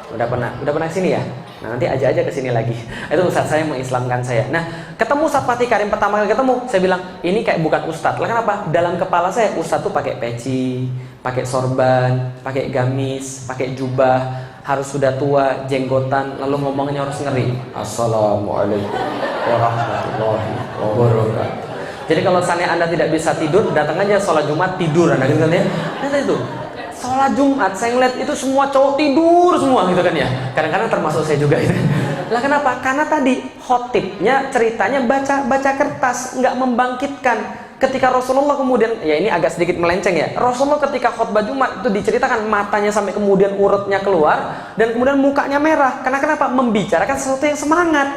Udah pernah kesini ya? Nah, nanti aja kesini lagi. Itu ustadz saya mengislamkan saya. Nah, ketemu Ustadz Fatih Karim pertama kali ketemu, saya bilang, ini kayak bukan ustadz. Lah kenapa? Dalam kepala saya ustadz tuh pakai peci, pakai sorban, pakai gamis, pakai jubah, harus sudah tua, jenggotan, lalu ngomongnya harus ngeri. Assalamualaikum warahmatullahi wabarakatuh. Jadi kalau seandainya Anda tidak bisa tidur, datang aja sholat Jumat tidur Anda gitu kan ya. Nah, itu sholat Jumat, saya ngeliat itu semua cowok tidur semua gitu kan ya. Kadang-kadang termasuk saya juga gitu. Lah kenapa? Karena tadi khotibnya ceritanya baca kertas, nggak membangkitkan. Ketika Rasulullah kemudian, ya ini agak sedikit melenceng ya, Rasulullah ketika khutbah Jumat itu diceritakan matanya sampai kemudian urutnya keluar dan kemudian mukanya merah. Karena kenapa? Membicarakan sesuatu yang semangat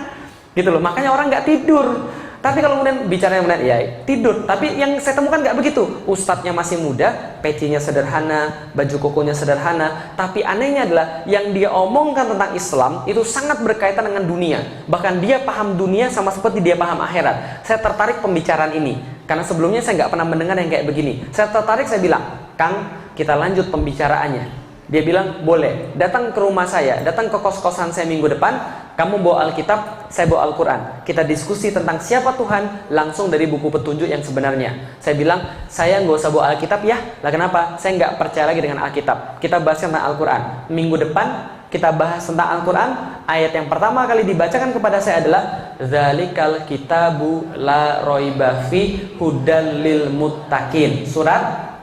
gitu loh. Makanya orang nggak tidur. Tapi kalau kemudian bicaranya benar, ya tidur. Tapi yang saya temukan nggak begitu. Ustadznya masih muda, pecinya sederhana, baju kokonya sederhana. Tapi anehnya adalah yang dia omongkan tentang Islam itu sangat berkaitan dengan dunia. Bahkan dia paham dunia sama seperti dia paham akhirat. Saya tertarik pembicaraan ini karena sebelumnya saya nggak pernah mendengar yang kayak begini. Saya tertarik, saya bilang, Kang, kita lanjut pembicaraannya. Dia bilang, boleh, datang ke rumah saya, datang ke kos-kosan saya minggu depan, kamu bawa Alkitab, saya bawa Al-Quran. Kita diskusi tentang siapa Tuhan, langsung dari buku petunjuk yang sebenarnya. Saya bilang, saya nggak usah bawa Alkitab ya. Lah kenapa? Saya nggak percaya lagi dengan Alkitab. Kita bahas tentang Al-Quran. Minggu depan, kita bahas tentang Al-Quran. Ayat yang pertama kali dibacakan kepada saya adalah Dzalikal kitabu la roiba fi hudal lil muttaqin. Surat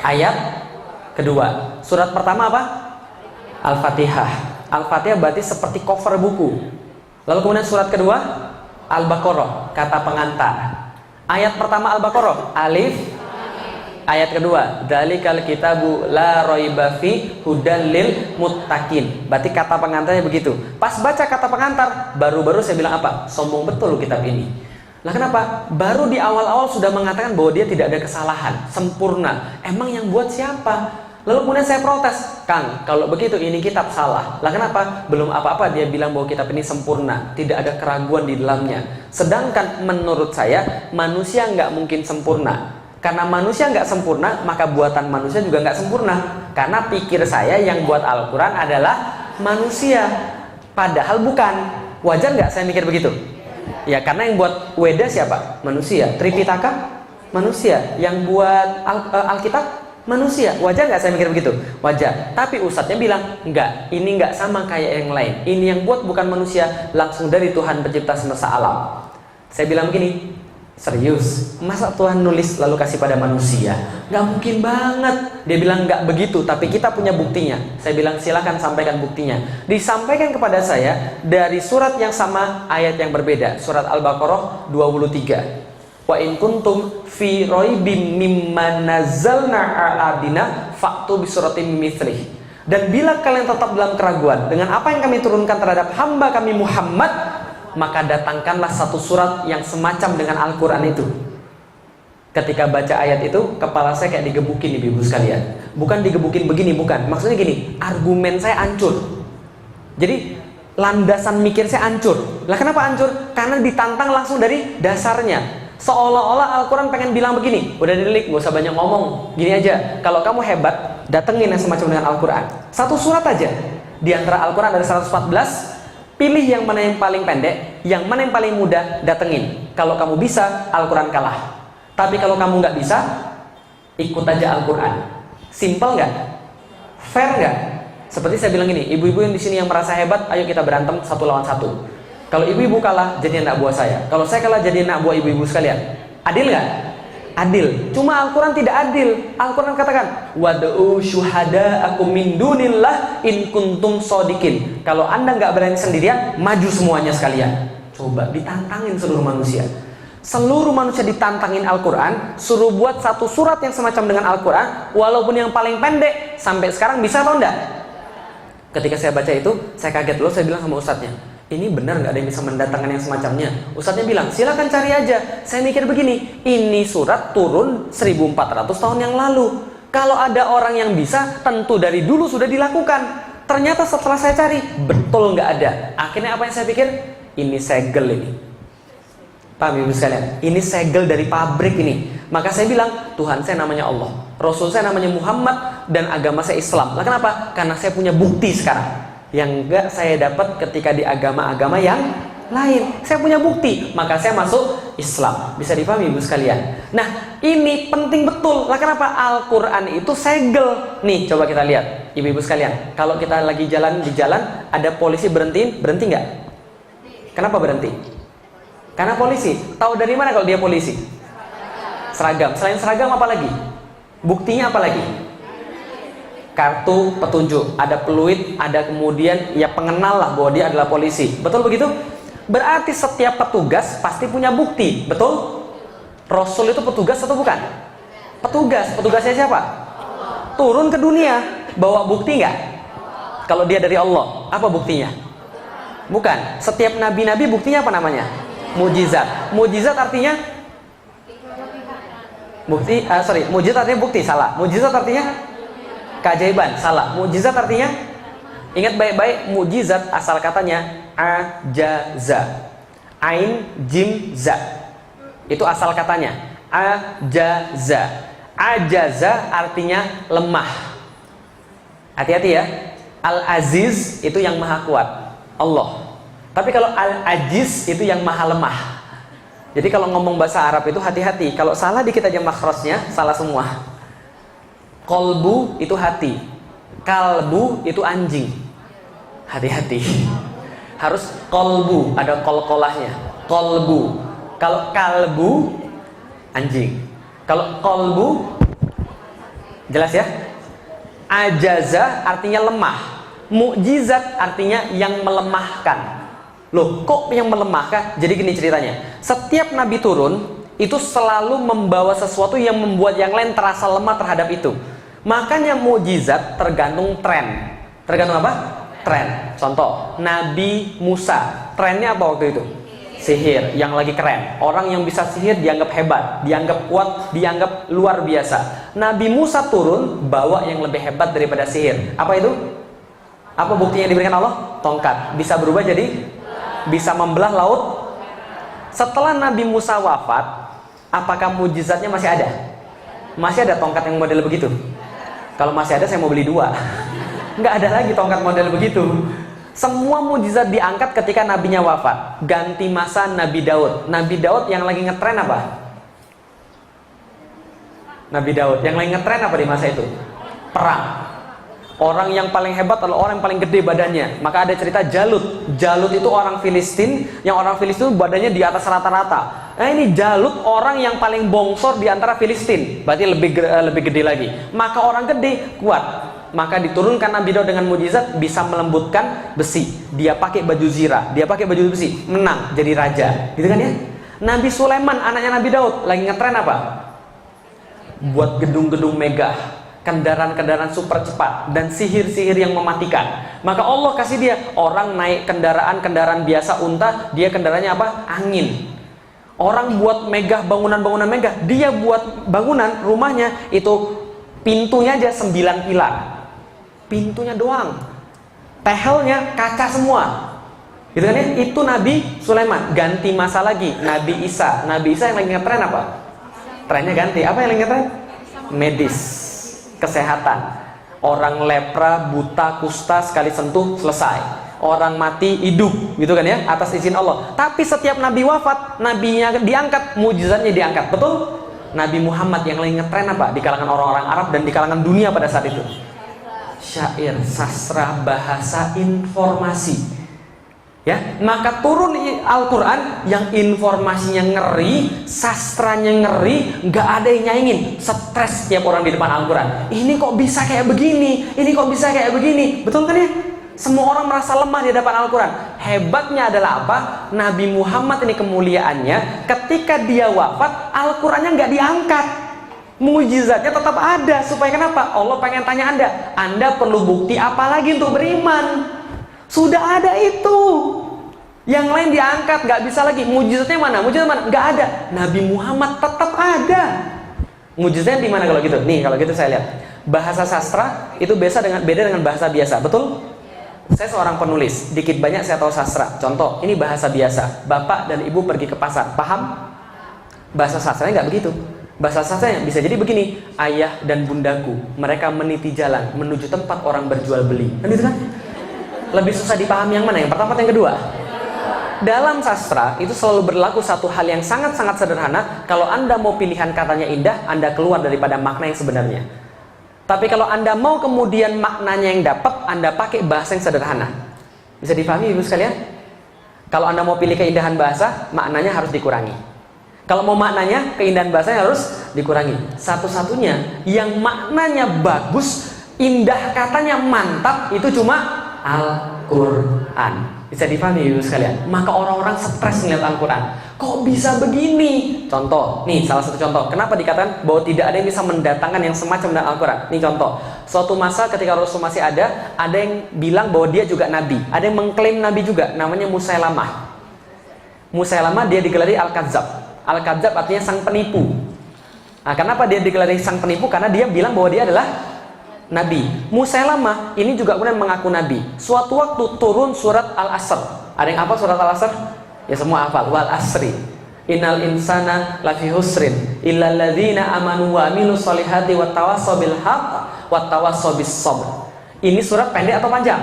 ayat kedua. Surat pertama apa? Al-Fatihah. Al-Fatihah berarti seperti cover buku. Lalu kemudian surat kedua Al-Baqarah, kata pengantar. Ayat pertama Al-Baqarah, alif. Ayat kedua, Dzalikal kitabu la roiba fi hudal lil muttaqin. Berarti kata pengantarnya begitu. Pas baca kata pengantar, baru-baru saya bilang apa? Sombong betul kitab ini. Lah kenapa? Baru di awal-awal sudah mengatakan bahwa dia tidak ada kesalahan, sempurna. Emang yang buat siapa? Lalu kemudian saya protes, Kang, kalau begitu ini kitab salah. Lah kenapa? Belum apa-apa dia bilang bahwa kitab ini sempurna, tidak ada keraguan di dalamnya. Sedangkan menurut saya, manusia nggak mungkin sempurna. Karena manusia nggak sempurna, maka buatan manusia juga nggak sempurna. Karena pikir saya yang buat Al-Quran adalah manusia. Padahal bukan. Wajar nggak saya mikir begitu? Ya, karena yang buat Weda siapa? Manusia. Tripitaka? Manusia. Yang buat Alkitab? Manusia. Wajar nggak saya mikir begitu? Wajar. Tapi ustadznya bilang, enggak, ini nggak sama kayak yang lain. Ini yang buat bukan manusia, langsung dari Tuhan pencipta semesta alam. Saya bilang begini, serius, masa Tuhan nulis lalu kasih pada manusia? Nggak mungkin banget. Dia bilang nggak begitu, tapi kita punya buktinya. Saya bilang silakan sampaikan buktinya. Disampaikan kepada saya dari surat yang sama, ayat yang berbeda. Surat Al-Baqarah 23. Wa in kuntum fi raibim mimma nazzalna ala abdina fa'tu bi suratin mithlih. Dan bila kalian tetap dalam keraguan dengan apa yang kami turunkan terhadap hamba kami Muhammad, maka datangkanlah satu surat yang semacam dengan Al-Quran itu. Ketika baca ayat itu, kepala saya kayak digebukin ibu-ibu sekalian. Bukan digebukin begini, bukan. Maksudnya gini, argumen saya hancur. Jadi landasan mikir saya hancur. Lah kenapa hancur? Karena ditantang langsung dari dasarnya. Seolah-olah Al-Quran pengen bilang begini, udah didelik, gak usah banyak ngomong. Gini aja, kalau kamu hebat, datengin yang semacam dengan Al-Quran. Satu surat aja. Di antara Al-Quran ada 114. Pilih yang mana yang paling pendek, yang mana yang paling mudah, datengin. Kalau kamu bisa, Al-Quran kalah. Tapi kalau kamu nggak bisa, ikut aja Al-Quran. Simple nggak? Fair nggak? Seperti saya bilang ini, ibu-ibu yang di sini yang merasa hebat, ayo kita berantem 1 lawan 1. Kalau ibu-ibu kalah, jadi anak buah saya. Kalau saya kalah, jadi anak buah ibu-ibu sekalian. Adil nggak? Adil. Cuma Al-Quran tidak adil. Al-Quran katakan, wad'u syuhada'akum min dunillah in kuntum shodiqin. Kalau anda nggak berani sendirian, maju semuanya sekalian. Coba ditantangin seluruh manusia. Seluruh manusia ditantangin Al-Quran, suruh buat satu surat yang semacam dengan Al-Quran, walaupun yang paling pendek. Sampai sekarang bisa atau enggak? Ketika saya baca itu, saya kaget loh. Saya bilang sama ustadznya, ini benar nggak ada yang bisa mendatangkan yang semacamnya? Ustadznya bilang, silakan cari aja. Saya mikir begini, ini surat turun 1400 tahun yang lalu. Kalau ada orang yang bisa, tentu dari dulu sudah dilakukan. Ternyata setelah saya cari, betul nggak ada. Akhirnya apa yang saya pikir? Ini segel ini. Paham ibu sekalian? Ini segel dari pabrik ini. Maka saya bilang, Tuhan saya namanya Allah, Rasul saya namanya Muhammad, dan agama saya Islam. Lah kenapa? Karena saya punya bukti sekarang yang enggak saya dapat ketika di agama-agama yang lain. Saya punya bukti, maka saya masuk Islam. Bisa dipahami ibu sekalian? Nah, ini penting betul. Lah kenapa? Al-Quran itu segel. Nih, coba kita lihat ibu-ibu sekalian. Kalau kita lagi jalan di jalan, ada polisi berhenti nggak? Kenapa berhenti? Karena polisi. Tahu dari mana kalau dia polisi? Seragam. Selain seragam apa lagi? Buktinya apa lagi? Kartu petunjuk, ada peluit, ada kemudian ya pengenal lah bahwa dia adalah polisi. Betul begitu? Berarti setiap petugas pasti punya bukti. Betul? Rasul itu petugas atau bukan? Petugas. Petugasnya siapa? Turun ke dunia. Bawa bukti nggak? Kalau dia dari Allah, apa buktinya? Bukan. Setiap nabi-nabi buktinya apa namanya? Mujizat. Mujizat artinya bukti. Mujizat artinya bukti. Salah. Mujizat artinya keajaiban. Salah. Mujizat artinya, ingat baik-baik, mujizat asal katanya ajaza. Ain jim za. Itu asal katanya. Ajaza. Ajaza artinya lemah. Hati-hati ya. Al-Aziz itu yang maha kuat, Allah. Tapi kalau Al-Ajiz itu yang maha lemah. Jadi kalau ngomong bahasa Arab itu hati-hati. Kalau salah dikit aja makhrajnya, salah semua. Kolbu itu hati, kalbu itu anjing. Hati-hati. Harus kolbu, ada kol-kolahnya. Kolbu. Kalau kalbu, anjing. Kalau kolbu, jelas ya? Ajaza artinya lemah. Mukjizat artinya yang melemahkan. Loh, kok yang melemahkan? Jadi gini ceritanya. Setiap nabi turun, itu selalu membawa sesuatu yang membuat yang lain terasa lemah terhadap itu. Makanya mukjizat tergantung tren. Tergantung apa? Tren. Contoh, Nabi Musa. Trennya apa waktu itu? Sihir yang lagi keren. Orang yang bisa sihir dianggap hebat, dianggap kuat, dianggap luar biasa. Nabi Musa turun bawa yang lebih hebat daripada sihir. Apa itu? Apa buktinya diberikan Allah? Tongkat. Bisa berubah jadi? Bisa membelah laut. Setelah Nabi Musa wafat, apakah mujizatnya masih ada? Masih ada tongkat yang model begitu? Kalau masih ada, saya mau beli 2. Nggak ada lagi tongkat model begitu. Semua mujizat diangkat ketika nabinya wafat. Ganti masa Nabi Daud. Nabi Daud yang lagi ngetren apa? Nabi Daud yang lagi ngetren apa di masa itu? Perang. Orang yang paling hebat adalah orang yang paling gede badannya. Maka ada cerita Jalut. Jalut itu orang Filistin, yang orang Filistin badannya di atas rata-rata. Nah ini Jalut orang yang paling bongsor di antara Filistin. Berarti lebih gede lagi. Maka orang gede kuat. Maka diturunkan Nabi Daud dengan mujizat bisa melembutkan besi. Dia pakai baju zirah, dia pakai baju besi, menang jadi raja. Gitu kan ya? Nabi Sulaiman anaknya Nabi Daud lagi ngetren apa? Buat gedung-gedung megah, kendaraan-kendaraan super cepat dan sihir-sihir yang mematikan. Maka Allah kasih dia orang naik kendaraan biasa unta, dia kendaraannya apa? Angin. Orang buat megah bangunan-bangunan megah, dia buat bangunan rumahnya itu pintunya aja 9 pilar. Pintunya doang, tehelnya kaca semua, gitu kan ya? Itu Nabi Sulaiman. Ganti masa lagi, Nabi Isa. Nabi Isa yang lagi ngetren apa? Trennya ganti. Apa yang lagi ngetren? Medis, kesehatan. Orang lepra, buta, kusta sekali sentuh selesai. Orang mati hidup, gitu kan ya? Atas izin Allah. Tapi setiap Nabi wafat, nabinya diangkat, mujizatnya diangkat. Betul? Nabi Muhammad yang lagi ngetren apa? Di kalangan orang-orang Arab dan di kalangan dunia pada saat itu. Syair, sastra, bahasa, informasi. Ya, maka turun Al-Quran yang informasinya ngeri, sastranya ngeri, nggak ada yang nyaingin. Stres tiap orang di depan Al-Quran. Ini kok bisa kayak begini? Ini kok bisa kayak begini? Betul kan ya? Semua orang merasa lemah di hadapan Al-Quran. Hebatnya adalah apa? Nabi Muhammad ini kemuliaannya, ketika dia wafat, Al-Qurannya nggak diangkat. Mujizatnya tetap ada. Supaya kenapa? Allah pengen tanya Anda perlu bukti apa lagi untuk beriman? Sudah ada itu. Yang lain diangkat, nggak bisa lagi. Mujizatnya mana? Mujizat mana? Nggak ada. Nabi Muhammad tetap ada. Mujizatnya di mana kalau gitu? Nih, kalau gitu saya lihat. Bahasa sastra itu beda dengan bahasa biasa. Betul? Saya seorang penulis, dikit banyak saya tahu sastra. Contoh, ini bahasa biasa. Bapak dan ibu pergi ke pasar, paham? Bahasa sastranya nggak begitu. Bahasa sastranya bisa jadi begini: ayah dan bundaku, mereka meniti jalan menuju tempat orang berjual beli. Kan gitu kan? Lebih susah dipahami yang mana? Yang pertama atau yang kedua? Dalam sastra itu selalu berlaku satu hal yang sangat-sangat sederhana. Kalau Anda mau pilihan katanya indah, Anda keluar daripada makna yang sebenarnya. Tapi kalau Anda mau kemudian maknanya yang dapat, Anda pakai bahasa yang sederhana. Bisa dipahami Ibu sekalian? Kalau Anda mau pilih keindahan bahasa, maknanya harus dikurangi. Kalau mau maknanya, keindahan bahasanya harus dikurangi. Satu-satunya yang maknanya bagus, indah katanya mantap, itu cuma Al-Quran. Bisa dipahami Ibu sekalian? Maka orang-orang stres melihat Al-Quran. Kok bisa begini? Contoh, nih salah satu contoh. Kenapa dikatakan bahwa tidak ada yang bisa mendatangkan yang semacam dengan Al-Quran? Nih contoh. Suatu masa ketika Rasul masih ada yang bilang bahwa dia juga nabi. Ada yang mengklaim nabi juga, namanya Musailamah. Musailamah dia digelari Al-Kadzab. Al-Kadzab artinya sang penipu. Nah, kenapa dia digelari sang penipu? Karena dia bilang bahwa dia adalah nabi. Musailamah ini juga kemudian mengaku nabi. Suatu waktu turun surat Al-Asr. Ada yang hafal surat Al-Asr? Ya semua hafal. Wal asri innal insana lafi husrin illal ladzina amanu wa amilus solihati wat tawassaw bil haqq wat tawassaw bis sabr. Ini surat pendek atau panjang?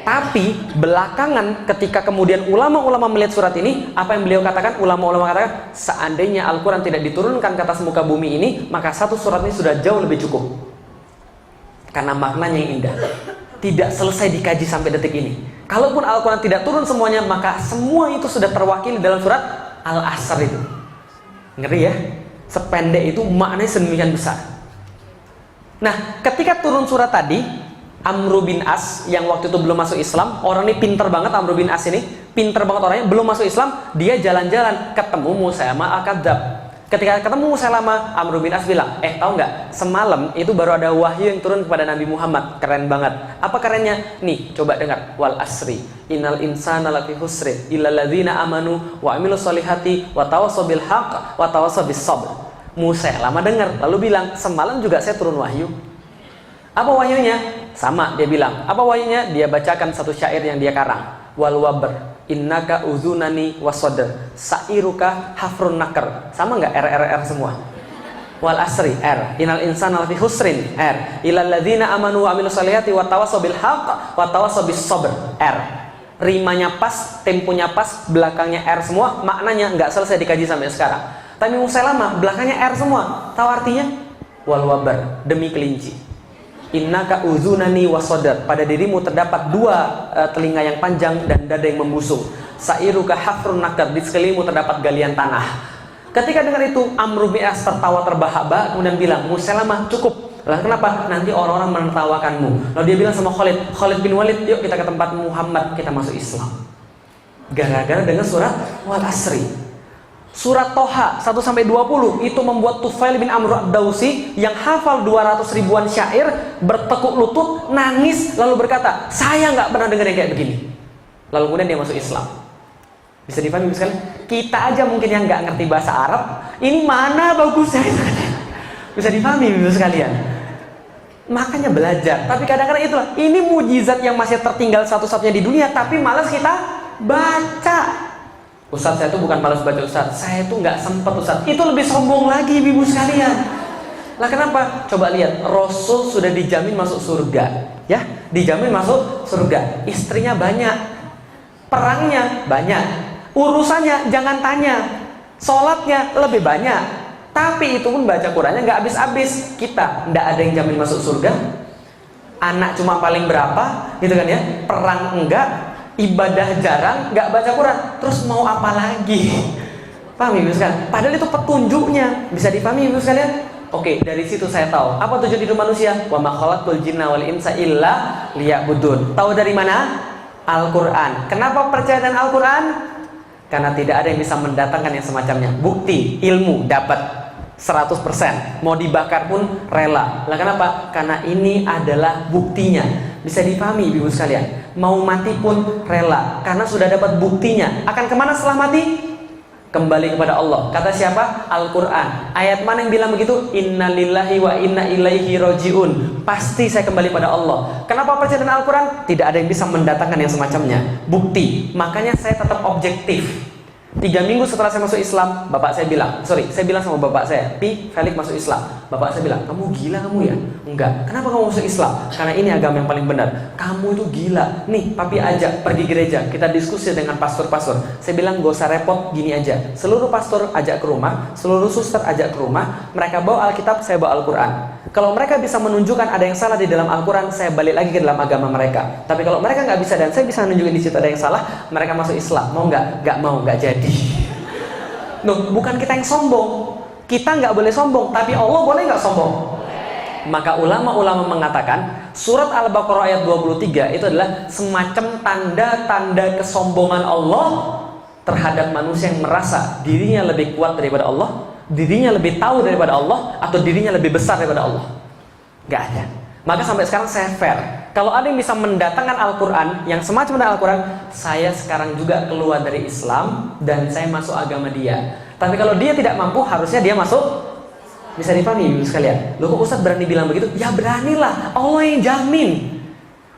Tapi belakangan ketika kemudian ulama-ulama melihat surat ini, apa yang beliau katakan? Ulama-ulama katakan, seandainya Al-Quran tidak diturunkan ke atas muka bumi ini, maka satu surat ini sudah jauh lebih cukup. Karena maknanya yang indah. Tidak selesai dikaji sampai detik ini. Kalaupun Al-Quran tidak turun semuanya, maka semua itu sudah terwakili dalam surat Al-Asr itu. Ngeri ya? Sependek itu maknanya sedemikian besar. Nah, ketika turun surat tadi, Amr bin As yang waktu itu belum masuk Islam, orang ini pinter banget. Amr bin As ini pinter banget orangnya, belum masuk Islam. Dia jalan-jalan ketemu Musailamah Al-Kadzab. Ketika ketemu Musailama, Amr bin As bilang, tahu nggak? Semalam itu baru ada wahyu yang turun kepada Nabi Muhammad. Keren banget. Apa kerennya? Nih, coba dengar. Wal asri, innal insana lafi husri, illal ladzina amanu wa amilus solihati wa tawassaw bil haqq wa tawassaw bis sabr. Musailama dengar, lalu bilang, semalam juga saya turun wahyu. Apa wahyunya? Sama, dia bilang. Apa wahyunya? Dia bacakan satu syair yang dia karang. Wal wabr, innaka uzunani wasodr, sa'iruka hafrun nakar. Sama nggak R semua? Wal asri R, innal insana lafi husrin R, illal ladzina amanu wa amilus solihati wa tawassaw bil haqq wa tawassaw bis sabr R. Rimanya pas, temponya pas, belakangnya R semua, maknanya nggak selesai dikaji sampai sekarang. Tapi Musailama belakangnya R semua. Tahu artinya? Wal wabar, demi kelinci. Innaka uzunani wasodar, pada dirimu terdapat dua telinga yang panjang dan dada yang membusung. Sa'iruka hafrun nakar, di sekelilingmu terdapat galian tanah. Ketika dengar itu, Amr bin As tertawa terbahak-bahak kemudian bilang, Musailama cukup. Lah kenapa? Nanti orang-orang menertawakanmu. Lalu dia bilang sama Khalid bin Walid, yuk kita ke tempat Muhammad, kita masuk Islam. Gara-gara dengan surat Wal Asri. Surat Toha 1-20 itu membuat Tufail bin Amr ad-Dausi yang hafal 200 ribuan syair bertekuk lutut, nangis, lalu berkata, saya nggak pernah dengar yang kayak begini. Lalu kemudian dia masuk Islam. Bisa dipahami sekali? Kita aja mungkin yang nggak ngerti bahasa Arab, ini mana bagusnya? Bisa dipahami sekalian? Makanya belajar. Tapi kadang-kadang itulah, ini mujizat yang masih tertinggal satu-satunya di dunia, tapi malas kita baca. Ustaz, saya itu bukan malas baca Ustaz, saya itu nggak sempat Ustaz. Itu lebih sombong lagi ibu sekalian. Lah kenapa? Coba lihat, Rasul sudah dijamin masuk surga, ya, dijamin masuk surga. Istrinya banyak, perangnya banyak, urusannya jangan tanya, sholatnya lebih banyak. Tapi itu pun baca Qurannya nggak habis-habis. Kita nggak ada yang jamin masuk surga. Anak cuma paling berapa, gitu kan ya? Perang enggak. Ibadah jarang, nggak baca Quran, terus mau apa lagi? Paham ibu sekalian? Padahal itu petunjuknya, bisa dipahami ibu sekalian? Oke, dari situ saya tahu apa tujuan hidup manusia. Wa ma khalaqtul jinna wal insa illa liya'budun. Tahu dari mana? Al-Quran. Kenapa percaya dengan Al-Quran? Karena tidak ada yang bisa mendatangkan yang semacamnya. Bukti, ilmu dapat 100%, mau dibakar pun rela. Lah kenapa? Karena ini adalah buktinya. Bisa dipahami ibu sekalian, mau mati pun rela karena sudah dapat buktinya. Akan kemana setelah mati? Kembali kepada Allah. Kata siapa? Al-Quran. Ayat mana yang bilang begitu? Innalillahi wa inna ilaihi roji'un. Pasti saya kembali pada Allah. Kenapa percaya dengan Al-Quran? Tidak ada yang bisa mendatangkan yang semacamnya. Bukti. Makanya saya tetap objektif. 3 minggu setelah saya masuk Islam, bapak saya bilang, saya bilang sama bapak saya, Felix masuk Islam. Bapak saya bilang, kamu gila kamu ya? Enggak. Kenapa kamu masuk Islam? Karena ini agama yang paling benar. Kamu itu gila. Nih, papi ajak pergi gereja. Kita diskusi dengan pastor-pastor. Saya bilang, gak usah repot, gini aja. Seluruh pastor ajak ke rumah, seluruh suster ajak ke rumah. Mereka bawa Alkitab, saya bawa Al-Quran. Kalau mereka bisa menunjukkan ada yang salah di dalam Al-Quran, saya balik lagi ke dalam agama mereka. Tapi kalau mereka nggak bisa dan saya bisa menunjukkan di situ ada yang salah, mereka masuk Islam. Mau nggak? Nggak mau, nggak jadi. Nuh, bukan kita yang sombong. Kita nggak boleh sombong, tapi Allah boleh nggak sombong? Maka ulama-ulama mengatakan surat Al-Baqarah ayat 23 itu adalah semacam tanda-tanda kesombongan Allah terhadap manusia yang merasa dirinya lebih kuat daripada Allah, dirinya lebih tahu daripada Allah, atau dirinya lebih besar daripada Allah. Gak ada. Maka sampai sekarang saya fair. Kalau ada yang bisa mendatangkan Al-Quran yang semacam dengan Al-Quran, saya sekarang juga keluar dari Islam dan saya masuk agama dia. Tapi kalau dia tidak mampu, harusnya dia masuk. Bisa dipahami ibu sekalian? Loh kok Ustaz berani bilang begitu? Ya beranilah, Allah yang jamin.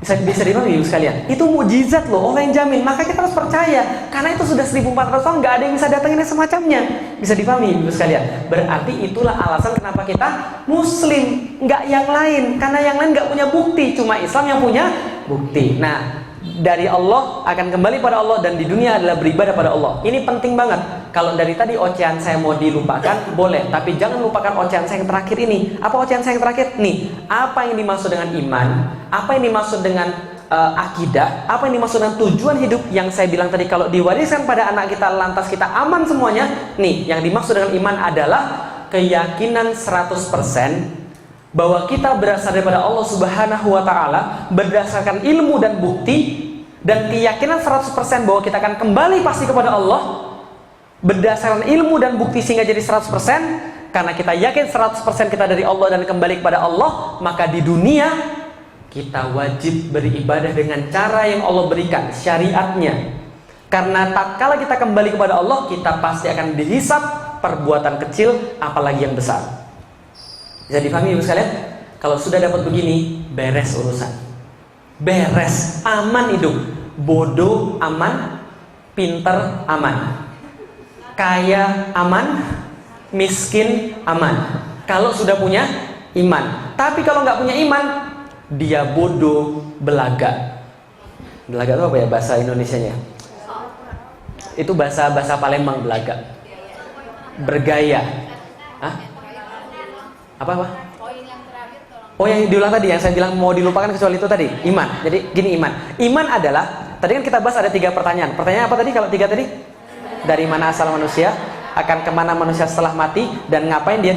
Bisa dipahami ibu sekalian? Itu mujizat loh, Allah yang jamin. Maka kita harus percaya. Karena itu sudah 1400 tahun gak ada yang bisa datangin yang semacamnya. Bisa dipahami ibu sekalian? Berarti itulah alasan kenapa kita Muslim, gak yang lain. Karena yang lain gak punya bukti, cuma Islam yang punya bukti. Nah, dari Allah akan kembali pada Allah, dan di dunia adalah beribadah pada Allah. Ini penting banget. Kalau dari tadi ocehan saya mau dilupakan, boleh. Tapi jangan lupakan ocehan saya yang terakhir ini. Apa ocehan saya yang terakhir? Nih, apa yang dimaksud dengan iman? Apa yang dimaksud dengan akidah? Apa yang dimaksud dengan tujuan hidup yang saya bilang tadi? Kalau diwariskan pada anak kita, lantas kita aman semuanya. Nih, yang dimaksud dengan iman adalah keyakinan 100% bahwa kita berasal daripada Allah Subhanahu wa Ta'ala berdasarkan ilmu dan bukti, dan keyakinan 100% bahwa kita akan kembali pasti kepada Allah. berdasarkan ilmu dan bukti sehingga jadi 100%, karena kita yakin 100% kita dari Allah dan kembali kepada Allah, maka di dunia kita wajib beribadah dengan cara yang Allah berikan, syariatnya. Karena tatkala kita kembali kepada Allah, kita pasti akan dihisap perbuatan kecil apalagi yang besar. Bisa dipahami Ibu sekalian? Kalau sudah dapat begini, beres urusan. Beres, aman hidup. Bodoh aman, pinter aman. Kaya aman, miskin aman. Kalau sudah punya iman. Tapi kalau nggak punya iman, dia bodoh, belaga. Belaga itu apa ya bahasa Indonesianya? Itu bahasa Palembang, belaga. Bergaya. Hah? Apa? Oh, yang diulang tadi, yang saya bilang mau dilupakan kecuali itu tadi, iman. Jadi gini, iman adalah, tadi kan kita bahas ada 3 pertanyaan. Pertanyaan apa tadi kalau 3 tadi? Dari mana asal manusia, akan kemana manusia setelah mati, dan ngapain dia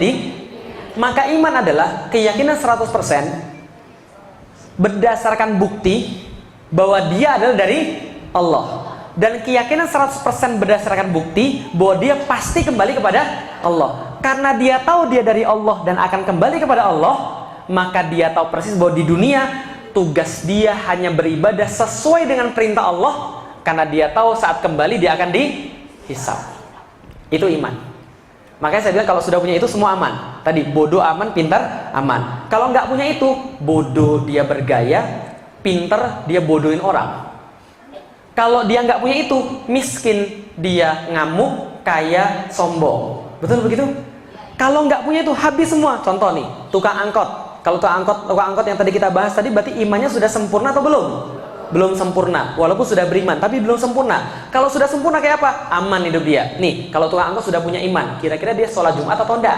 maka iman adalah keyakinan 100% berdasarkan bukti bahwa dia adalah dari Allah, dan keyakinan 100% berdasarkan bukti bahwa dia pasti kembali kepada Allah. Karena dia tahu dia dari Allah dan akan kembali kepada Allah, maka dia tahu persis bahwa di dunia tugas dia hanya beribadah sesuai dengan perintah Allah, karena dia tahu saat kembali dia akan dihisab. Itu iman. Makanya saya bilang kalau sudah punya itu semua aman. Tadi bodoh aman, pintar aman. Kalau nggak punya itu, bodoh dia bergaya, pintar dia bodohin orang. Kalau dia nggak punya itu, miskin dia ngamuk, kaya sombong. Betul begitu? Kalau nggak punya itu habis semua. Contoh nih, tukang angkot. Kalau tukang angkot yang tadi kita bahas tadi, berarti imannya sudah sempurna atau belum? Belum sempurna, walaupun sudah beriman, tapi belum sempurna. Kalau sudah sempurna kayak apa? Aman hidup dia. Nih, kalau tukang angkot sudah punya iman, kira-kira dia sholat Jumat atau enggak?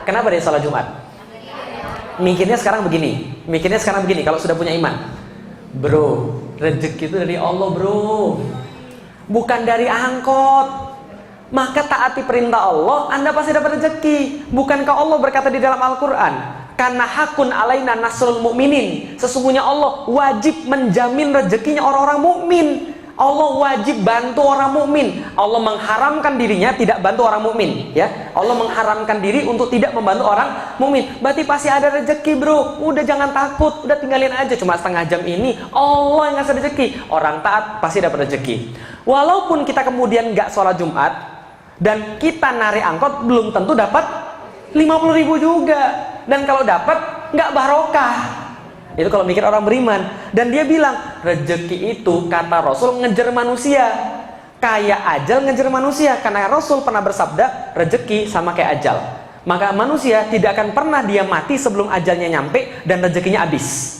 Kenapa dia sholat Jumat? Mikirnya sekarang begini, kalau sudah punya iman. Bro, rezeki itu dari Allah bro, bukan dari angkot. Maka taati perintah Allah, Anda pasti dapat rezeki. Bukankah Allah berkata di dalam Al-Quran, karena hakun alaina nasrul mu'minin, sesungguhnya Allah wajib menjamin rezekinya orang-orang mukmin. Allah wajib bantu orang mukmin. Allah mengharamkan dirinya tidak bantu orang mukmin, ya. Allah mengharamkan diri untuk tidak membantu orang mukmin. Berarti pasti ada rezeki, bro. Udah jangan takut, udah tinggalin aja cuma setengah jam ini. Allah yang ngasih rezeki. Orang taat pasti dapat rezeki. Walaupun kita kemudian nggak sholat Jumat dan kita narik angkot, belum tentu dapat 50.000 juga. Dan kalau dapat nggak barokah. Itu kalau mikir orang beriman. Dan dia bilang, rezeki itu kata Rasul ngejar manusia, kayak ajal ngejar manusia. Karena Rasul pernah bersabda, rezeki sama kayak ajal. Maka manusia tidak akan pernah dia mati sebelum ajalnya nyampe dan rezekinya habis.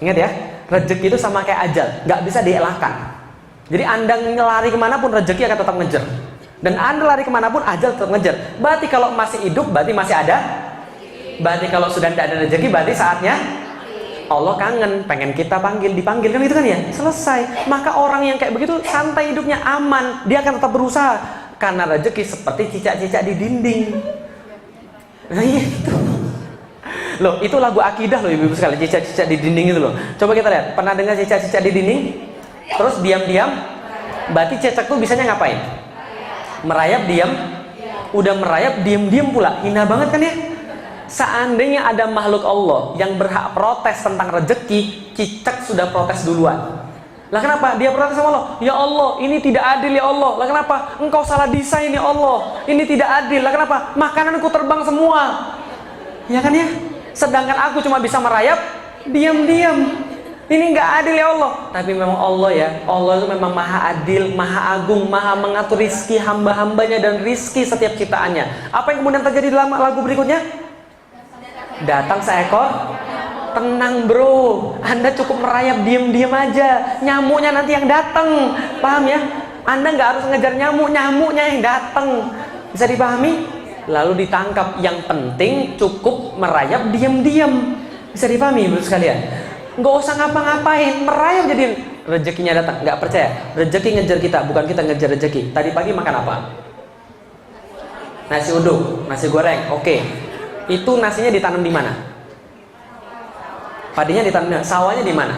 Ingat ya, rezeki itu sama kayak ajal, nggak bisa dielakkan. Jadi Anda ngelari kemanapun, rezeki akan tetap ngejar. Dan Anda lari kemanapun, ajal tetap ngejar. Berarti kalau masih hidup, berarti masih ada. Berarti kalau sudah tidak ada rezeki, berarti saatnya Allah kangen, pengen kita dipanggil kan, itu kan ya, selesai. Maka orang yang kayak begitu santai hidupnya, aman, dia akan tetap berusaha. Karena rezeki seperti cicak-cicak di dinding. Nah iya itu. Loh, itu lagu akidah loh ibu-ibu sekalian, cicak-cicak di dinding itu loh. Coba kita lihat, pernah dengar cicak-cicak di dinding? Terus diam-diam, berarti cicak tuh bisanya ngapain? Merayap, diam. Udah merayap, diam-diam pula. Hina banget kan ya? Seandainya ada makhluk Allah yang berhak protes tentang rezeki, cicak sudah protes duluan. Lah kenapa? Dia protes sama Allah. Ya Allah, ini tidak adil ya Allah. Lah kenapa? Engkau salah desain ya Allah. Ini tidak adil. Lah kenapa? Makananku terbang semua. Ya kan ya? Sedangkan aku cuma bisa merayap, diam-diam. Ini nggak adil ya Allah. Tapi memang Allah ya, Allah itu memang maha adil, maha agung, maha mengatur rizki hamba-hambanya dan rizki setiap ciptaannya. Apa yang kemudian terjadi dalam lagu berikutnya? Datang seekor, tenang bro, Anda cukup merayap diam-diam aja, nyamuknya nanti yang datang, paham ya? Anda nggak harus ngejar nyamuk, nyamuknya yang datang, bisa dipahami? Lalu ditangkap, yang penting cukup merayap diam-diam, bisa dipahami ibu sekalian? Nggak usah ngapa-ngapain, merayap jadi rezekinya datang. Nggak percaya? Rezeki ngejar kita, bukan kita ngejar rezeki. Tadi pagi makan apa? Nasi uduk, nasi goreng, oke. Itu nasinya ditanam di mana? Padinya ditanam di mana? Sawahnya di mana?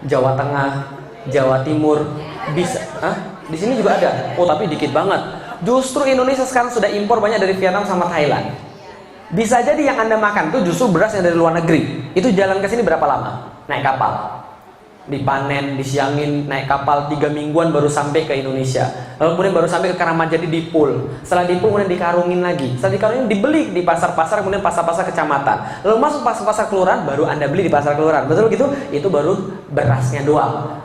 Jawa Tengah, Jawa Timur, Bisa, di sini juga ada. Oh, tapi dikit banget. Justru Indonesia sekarang sudah impor banyak dari Vietnam sama Thailand. Bisa jadi yang Anda makan itu justru beras yang dari luar negeri. Itu jalan ke sini berapa lama? Naik kapal. Dipanen, disiangin, naik kapal 3 mingguan baru sampai ke Indonesia. Lalu kemudian baru sampai ke Karamanjadi di pool. Setelah di pool kemudian dikarungin lagi. Setelah dikarungin dibeli di pasar-pasar, kemudian pasar-pasar kecamatan. Lalu masuk pasar-pasar kelurahan, baru Anda beli di pasar kelurahan. Betul gitu? Itu baru berasnya doang.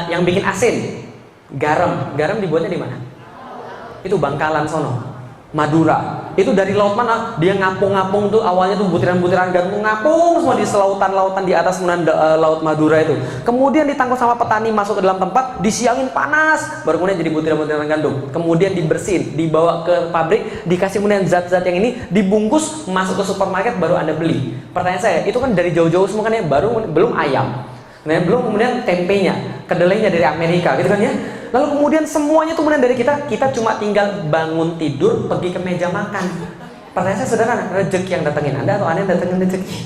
Yang bikin asin, garam. Garam dibuatnya di mana? Itu Bangkalan sono, Madura. Itu dari laut mana? Dia ngapung-ngapung tuh, awalnya tuh butiran-butiran garam tuh ngapung semua di selautan-lautan di atas kemudian laut Madura itu. Kemudian ditangkap sama petani, masuk ke dalam tempat, disiangin panas, baru kemudian jadi butiran-butiran gandum. Kemudian dibersihin, dibawa ke pabrik, dikasih kemudian zat-zat yang ini dibungkus, masuk ke supermarket baru Anda beli. Pertanyaan saya, itu kan dari jauh-jauh semua kan ya, belum ayam. Nah, belum kemudian tempenya, kedelainya dari Amerika gitu kan ya. Lalu kemudian semuanya tuh kemudian dari kita cuma tinggal bangun tidur, pergi ke meja makan. Pertanyaan saya sederhana, rezeki yang datengin Anda atau Anda yang datengin rezeki?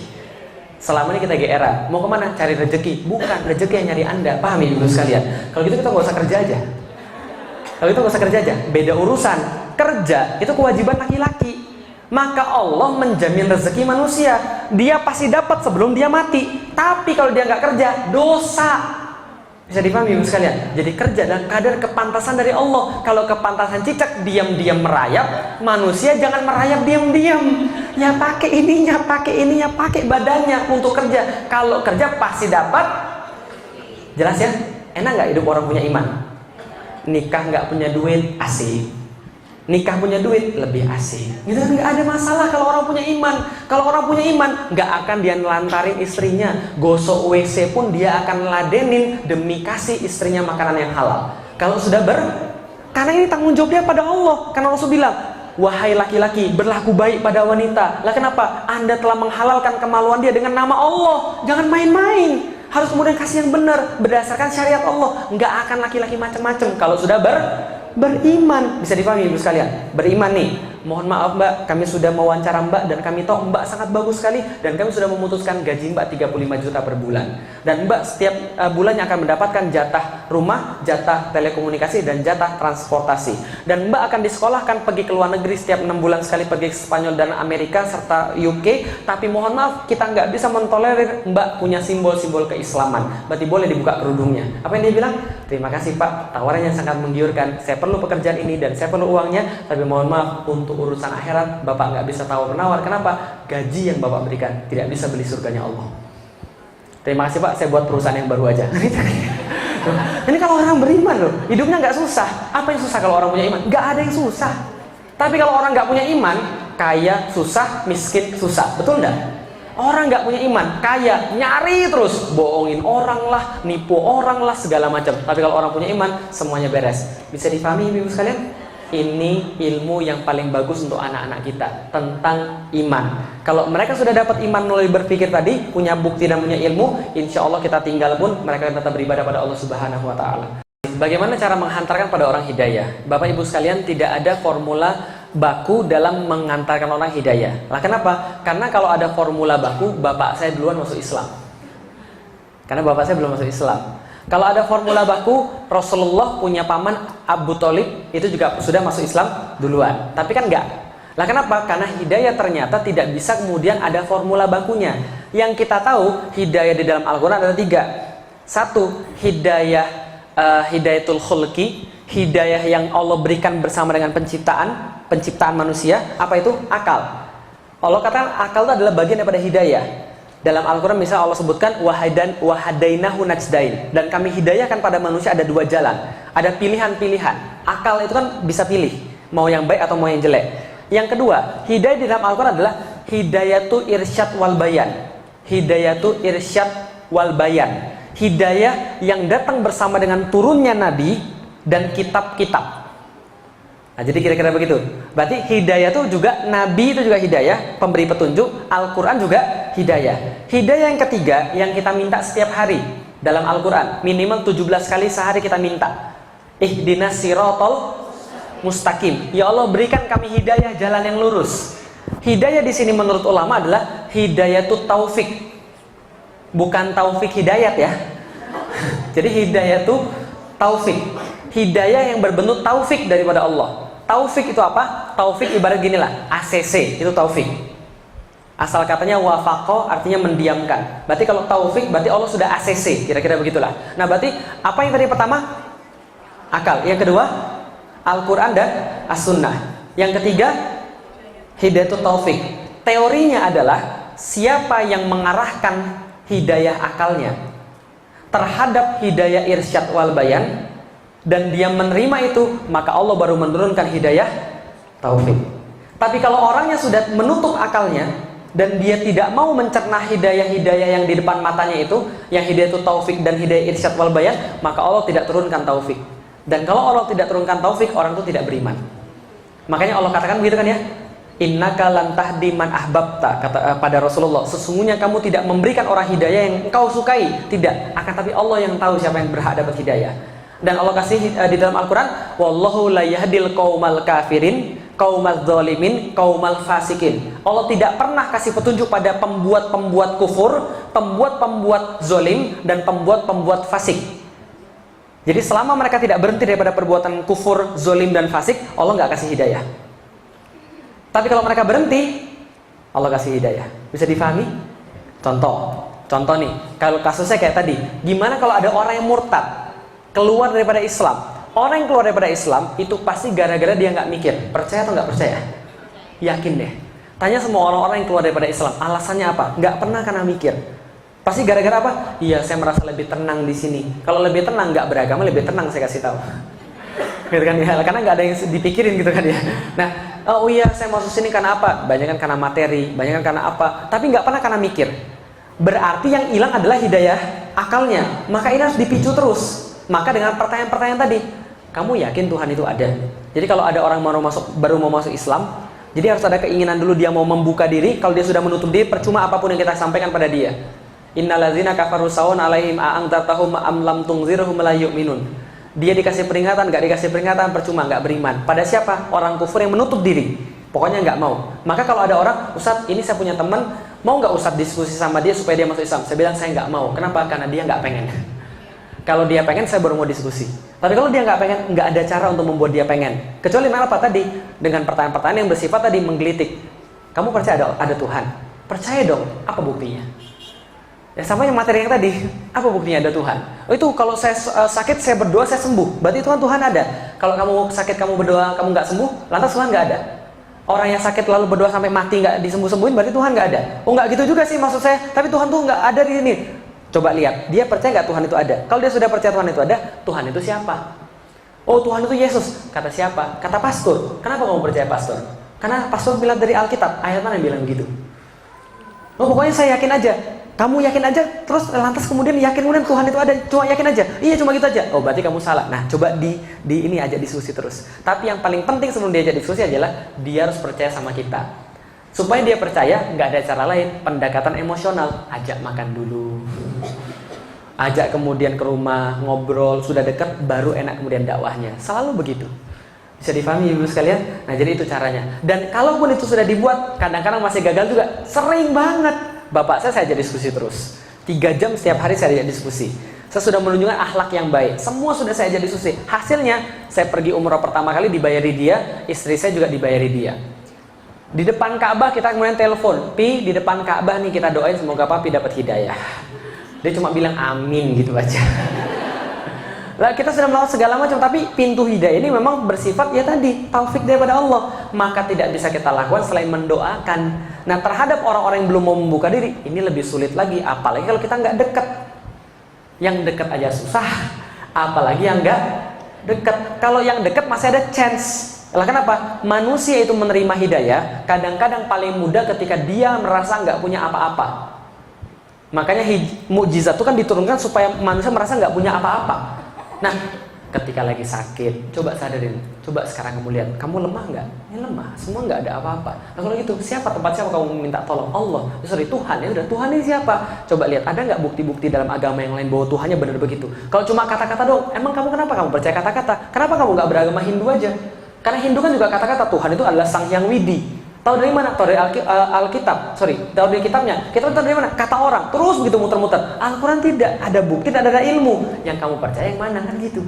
Selama ini kita GR, mau kemana? Cari rezeki. Bukan, rezeki yang nyari Anda. Pahami dulu sekalian. Kalau gitu kita nggak usah kerja aja. Kalau itu nggak usah kerja aja. Beda urusan. Kerja itu kewajiban laki-laki. Maka Allah menjamin rezeki manusia. Dia pasti dapat sebelum dia mati. Tapi kalau dia nggak kerja, dosa. Bisa dipahami ibu sekalian. Jadi kerja dan kadar kepantasan dari Allah. Kalau kepantasan cicak diam-diam merayap, manusia jangan merayap diam-diam. Ya pakai ininya, pakai badannya untuk kerja. Kalau kerja pasti dapat. Jelas ya? Enak nggak hidup orang punya iman? Nikah nggak punya duit, asik. Nikah punya duit, lebih asik. Gitu kan, nggak ada masalah kalau orang punya iman. Kalau orang punya iman, nggak akan dia nelantarin istrinya. Gosok WC pun dia akan ladenin demi kasih istrinya makanan yang halal. Kalau sudah karena ini tanggung jawab dia pada Allah. Karena Rasul bilang, wahai laki-laki, berlaku baik pada wanita. Lah kenapa? Anda telah menghalalkan kemaluan dia dengan nama Allah. Jangan main-main. Harus kemudian kasih yang benar berdasarkan syariat Allah. Nggak akan laki-laki macam-macam kalau sudah beriman. Bisa dipahami ibu sekalian, beriman nih. Mohon maaf Mbak, kami sudah mewawancara Mbak dan kami tahu Mbak sangat bagus sekali dan kami sudah memutuskan gaji Mbak 35 juta per bulan. Dan Mbak setiap bulannya akan mendapatkan jatah rumah, jatah telekomunikasi dan jatah transportasi. Dan Mbak akan disekolahkan pergi ke luar negeri setiap 6 bulan sekali, pergi ke Spanyol dan Amerika serta UK. Tapi mohon maaf, kita nggak bisa mentolerir Mbak punya simbol-simbol keislaman. Berarti boleh dibuka kerudungnya. Apa yang dia bilang? Terima kasih Pak, tawarannya sangat menggiurkan. Saya perlu pekerjaan ini dan saya perlu uangnya, tapi mohon maaf untuk urusan akhirat Bapak nggak bisa tawar-menawar. Kenapa? Gaji yang Bapak berikan tidak bisa beli surganya Allah. Terima kasih Pak, saya buat perusahaan yang baru aja. Ini kalau orang beriman loh, hidupnya nggak susah. Apa yang susah kalau orang punya iman? Nggak ada yang susah. Tapi kalau orang nggak punya iman, kaya susah, miskin susah. Betul nggak? Orang nggak punya iman, kaya, nyari terus, bohongin orang lah, nipu orang lah, segala macam. Tapi kalau orang punya iman, semuanya beres. Bisa dipahami ibu sekalian? Ini ilmu yang paling bagus untuk anak-anak kita tentang iman. Kalau mereka sudah dapat iman melalui berpikir tadi, punya bukti dan punya ilmu, insya Allah kita tinggal pun mereka akan tetap beribadah pada Allah Subhanahu Wa Taala. Bagaimana cara menghantarkan pada orang hidayah? Bapak ibu sekalian, tidak ada formula baku dalam mengantarkan orang hidayah. Lah kenapa? Karena kalau ada formula baku, bapak saya duluan masuk Islam. Karena bapak saya belum masuk Islam. Kalau ada formula baku, Rasulullah punya paman Abu Thalib itu juga sudah masuk Islam duluan. Tapi kan enggak. Lah kenapa? Karena hidayah ternyata tidak bisa kemudian ada formula bakunya. Yang kita tahu hidayah di dalam Al-Quran ada 3. 1, hidayah hidayatul khulqi, hidayah yang Allah berikan bersama dengan penciptaan manusia. Apa itu? Akal. Allah katakan akal itu adalah bagian daripada hidayah. Dalam Al-Quran misalnya Allah sebutkan wahadainahu najdain, dan kami hidayahkan pada manusia ada 2 jalan, ada pilihan-pilihan. Akal itu kan bisa pilih mau yang baik atau mau yang jelek. Yang kedua, hidayah di dalam Al-Quran adalah hidayatu irsyad wal bayan. Hidayatu irsyad wal bayan, hidayah yang datang bersama dengan turunnya Nabi dan kitab-kitab. Nah, jadi kira-kira begitu. Berarti hidayah itu juga, Nabi itu juga hidayah, pemberi petunjuk, Al-Quran juga hidayah. Hidayah yang ketiga yang kita minta setiap hari dalam Al-Quran, minimal 17 kali sehari kita minta. Ihdinas siratal mustaqim. Ya Allah, berikan kami hidayah jalan yang lurus. Hidayah di sini menurut ulama adalah hidayatut taufik. Bukan taufik hidayat ya. Jadi hidayah itu taufik. Hidayah yang berbentuk taufik daripada Allah. Taufik itu apa? Taufik ibarat ginilah, ACC, itu taufik. Asal katanya wafaqo artinya mendiamkan. Berarti kalau taufik berarti Allah sudah ACC, kira-kira begitulah. Nah, berarti apa yang tadi pertama? Akal. Yang kedua, Al-Qur'an dan As-Sunnah. Yang ketiga, Hidayatul Taufik. Teorinya adalah siapa yang mengarahkan hidayah akalnya terhadap hidayah irsyad wal bayan dan dia menerima itu, maka Allah baru menurunkan hidayah taufik. Tapi kalau orangnya sudah menutup akalnya dan dia tidak mau mencerna hidayah-hidayah yang di depan matanya itu, yang hidayatul taufik dan hidayah irsyad wal bayan, maka Allah tidak turunkan taufik. Dan kalau Allah tidak turunkan taufik, orang itu tidak beriman. Makanya Allah katakan begitu kan ya, innaka lan tahdi man ahbabta, kata pada Rasulullah, sesungguhnya kamu tidak memberikan orang hidayah yang engkau sukai, tidak, akan tapi Allah yang tahu siapa yang berhak dapat hidayah. Dan Allah kasih di dalam Al-Quran, wallahu la yahdil qaumal kafirin qaumal zalimin qaumal fasikin. Allah tidak pernah kasih petunjuk pada pembuat-pembuat kufur, pembuat-pembuat zalim, dan pembuat-pembuat fasik. Jadi selama mereka tidak berhenti daripada perbuatan kufur, zalim, dan fasik, Allah nggak kasih hidayah. Tapi kalau mereka berhenti, Allah kasih hidayah. Bisa difahami? Contoh nih, kalau kasusnya kayak tadi, gimana kalau ada orang yang murtad, keluar daripada Islam? Orang yang keluar daripada Islam itu pasti gara-gara dia nggak mikir, percaya atau nggak percaya? Yakin deh. Tanya semua orang-orang yang keluar daripada Islam, alasannya apa? Nggak pernah karena mikir. Pasti gara-gara apa? Iya, saya merasa lebih tenang di sini. Kalau lebih tenang, nggak beragama, lebih tenang, saya kasih tahu. Gitu kan ya, karena nggak ada yang dipikirin gitu kan ya. Nah, oh iya, saya masuk sini karena apa? Banyak kan karena materi, banyak kan karena apa? Tapi nggak pernah karena mikir. Berarti yang hilang adalah hidayah akalnya. Maka ini harus dipicu terus. Maka dengan pertanyaan-pertanyaan tadi, kamu yakin Tuhan itu ada? Jadi kalau ada orang baru mau masuk Islam, jadi harus ada keinginan dulu dia mau membuka diri. Kalau dia sudah menutup diri, percuma apapun yang kita sampaikan pada dia. Innallazina kafaru sawun alaihim a'angtartahum am lam tungzirhum la yu'minun. Dia dikasih peringatan, nggak dikasih peringatan, percuma, nggak beriman. Pada siapa? Orang kufur yang menutup diri. Pokoknya nggak mau. Maka kalau ada orang, Ustadz, ini saya punya teman, mau nggak Ustadz diskusi sama dia supaya dia masuk Islam? Saya bilang saya nggak mau. Kenapa? Karena dia nggak pengen. Kalau dia pengen, saya baru mau diskusi. Tapi kalau dia nggak pengen, nggak ada cara untuk membuat dia pengen. Kecuali apa tadi? Dengan pertanyaan-pertanyaan yang bersifat tadi menggelitik. Kamu percaya ada Tuhan? Percaya dong. Apa buktinya? Ya sama yang materi yang tadi, apa buktinya ada Tuhan? Oh itu kalau saya sakit, saya berdoa, saya sembuh. Berarti Tuhan ada. Kalau kamu sakit, kamu berdoa, kamu nggak sembuh, lantas Tuhan nggak ada. Orang yang sakit lalu berdoa sampai mati nggak disembuh-sembuhin, berarti Tuhan nggak ada. Oh nggak gitu juga sih maksud saya. Tapi Tuhan tuh nggak ada di sini. Coba lihat, dia percaya nggak Tuhan itu ada? Kalau dia sudah percaya Tuhan itu ada, Tuhan itu siapa? Oh Tuhan itu Yesus. Kata siapa? Kata pastor. Kenapa kamu percaya pastor? Karena pastor bilang dari Alkitab. Ayat mana yang bilang begitu? Oh pokoknya saya yakin aja. Kamu yakin aja, terus lantas kemudian yakin kemudian Tuhan itu ada, cuma yakin aja. Iya cuma gitu aja. Oh berarti kamu salah. Nah coba di ini aja diskusi terus. Tapi yang paling penting sebelum diajak diskusi adalah dia harus percaya sama kita. Supaya dia percaya, nggak ada cara lain. Pendekatan emosional, ajak makan dulu, ajak kemudian ke rumah ngobrol, sudah dekat baru enak kemudian dakwahnya. Selalu begitu. Bisa difahami ibu sekalian. Nah jadi itu caranya. Dan kalaupun itu sudah dibuat, kadang-kadang masih gagal juga. Sering banget. Bapak saya ajak diskusi terus 3 jam setiap hari saya ajak diskusi. Saya sudah menunjukkan akhlak yang baik. Semua sudah saya ajak diskusi. Hasilnya saya pergi umrah pertama kali dibayari dia, istri saya juga dibayari dia. Di depan Ka'bah kita kemudian telepon, Pi di depan Ka'bah nih kita doain semoga Papi dapat hidayah. Dia cuma bilang amin gitu aja. Lah kita sudah melakukan segala macam, tapi pintu hidayah ini memang bersifat ya tadi taufik daripada Allah. Maka tidak bisa kita lakukan selain mendoakan. Nah terhadap orang-orang yang belum mau membuka diri, ini lebih sulit lagi. Apalagi kalau kita nggak dekat. Yang dekat aja susah, apalagi yang nggak dekat. Kalau yang dekat masih ada chance. Lah kenapa? Manusia itu menerima hidayah kadang-kadang paling mudah ketika dia merasa nggak punya apa-apa. Makanya mukjizat itu kan diturunkan supaya manusia merasa nggak punya apa-apa. Nah, ketika lagi sakit, coba sadarin, coba sekarang kamu lihat, kamu lemah nggak? Ya lemah, semua nggak ada apa-apa. Nah kalau gitu, siapa kamu minta tolong? Allah. Sorry, Tuhan. Ya udah, Tuhan ini siapa? Coba lihat, ada nggak bukti-bukti dalam agama yang lain bahwa Tuhannya benar begitu? Kalau cuma kata-kata doang, emang kamu kenapa kamu percaya kata-kata? Kenapa kamu nggak beragama Hindu aja? Karena Hindu kan juga kata-kata Tuhan itu adalah Sang Hyang Widi. Tahu dari mana? Tahu dari Alkitab. Tahu dari kitabnya. Kita tahu dari mana? Kata orang. Terus begitu muter-muter. Al-Quran tidak. Ada bukti, tidak ada ilmu. Yang kamu percaya yang mana? Kan gitu.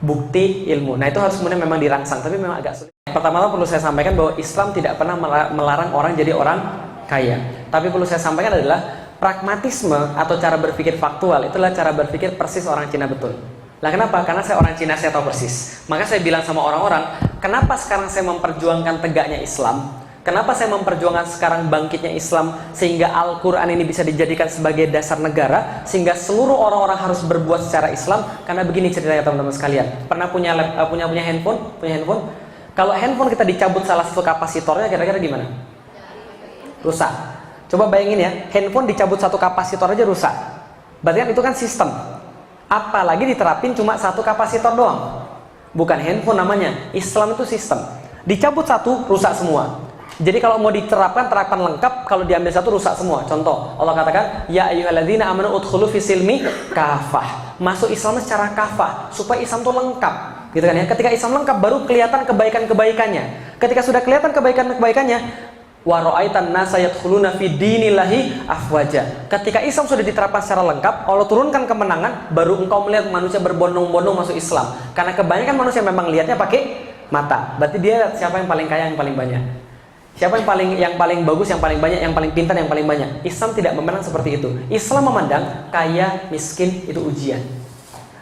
Bukti, ilmu. Nah itu harus kemudian memang dirangsang. Tapi memang agak sulit. Pertama-tama perlu saya sampaikan bahwa Islam tidak pernah melarang orang jadi orang kaya. Tapi perlu saya sampaikan adalah pragmatisme atau cara berpikir faktual. Itulah cara berpikir persis orang Cina betul. Lah kenapa? Karena saya orang Cina, saya tahu persis. Maka saya bilang sama orang-orang, kenapa sekarang saya memperjuangkan tegaknya Islam? Kenapa saya memperjuangkan sekarang bangkitnya Islam sehingga Al-Quran ini bisa dijadikan sebagai dasar negara, sehingga seluruh orang-orang harus berbuat secara Islam? Karena begini ceritanya teman-teman sekalian. Pernah punya handphone? Punya handphone? Kalau handphone kita dicabut salah satu kapasitornya, kira-kira gimana? Rusak. Coba bayangin ya, handphone dicabut satu kapasitor aja rusak. Berarti kan itu kan sistem. Apalagi diterapin cuma satu kapasitor doang. Bukan handphone namanya. Islam itu sistem. Dicabut satu, rusak semua. Jadi kalau mau diterapkan, terapkan lengkap. Kalau diambil satu, rusak semua. Contoh, Allah katakan, Ya ayyuhalladzina amanu udkhulu fisilmi kafah. Masuk Islam secara kafah, supaya Islam itu lengkap. Gitu kan ya. Ketika Islam lengkap, baru kelihatan kebaikan-kebaikannya. Ketika sudah kelihatan kebaikan-kebaikannya, wa ra'aitan nasa yadkhuluna fi dinillahi afwaja. Ketika Islam sudah diterapkan secara lengkap, Allah turunkan kemenangan, baru engkau melihat manusia berbondong-bondong masuk Islam. Karena kebanyakan manusia memang lihatnya pakai mata. Berarti dia lihat siapa yang paling kaya, yang paling banyak. Siapa yang paling bagus, yang paling banyak, yang paling pintar, yang paling banyak. Islam tidak memandang seperti itu. Islam memandang kaya, miskin itu ujian.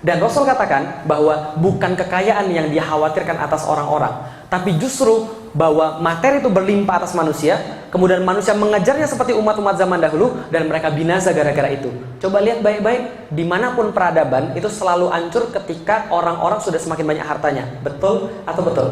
Dan Rasul katakan bahwa bukan kekayaan yang dia khawatirkan atas orang-orang, tapi justru bahwa materi itu berlimpah atas manusia, kemudian manusia mengejarnya seperti umat-umat zaman dahulu, dan mereka binasa gara-gara itu. Coba lihat baik-baik, dimanapun peradaban itu selalu hancur ketika orang-orang sudah semakin banyak hartanya. Betul atau betul?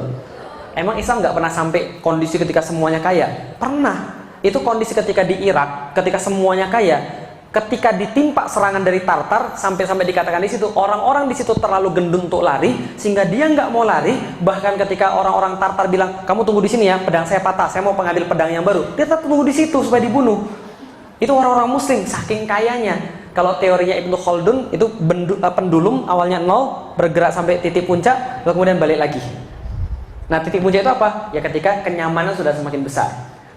Emang Islam nggak pernah sampai kondisi ketika semuanya kaya? Pernah. Itu kondisi ketika di Irak, ketika semuanya kaya. Ketika ditimpa serangan dari Tartar, sampai dikatakan di situ orang-orang di situ terlalu gendut untuk lari, sehingga dia nggak mau lari. Bahkan ketika orang-orang Tartar bilang, kamu tunggu di sini ya, pedang saya patah, saya mau mengambil pedang yang baru. Dia tetap tunggu di situ supaya dibunuh. Itu orang-orang Muslim, saking kayanya. Kalau teorinya Ibnu Khaldun itu pendulum awalnya nol, bergerak sampai titik puncak, lalu kemudian balik lagi. Nah titik puncak itu apa? Ya ketika kenyamanan sudah semakin besar.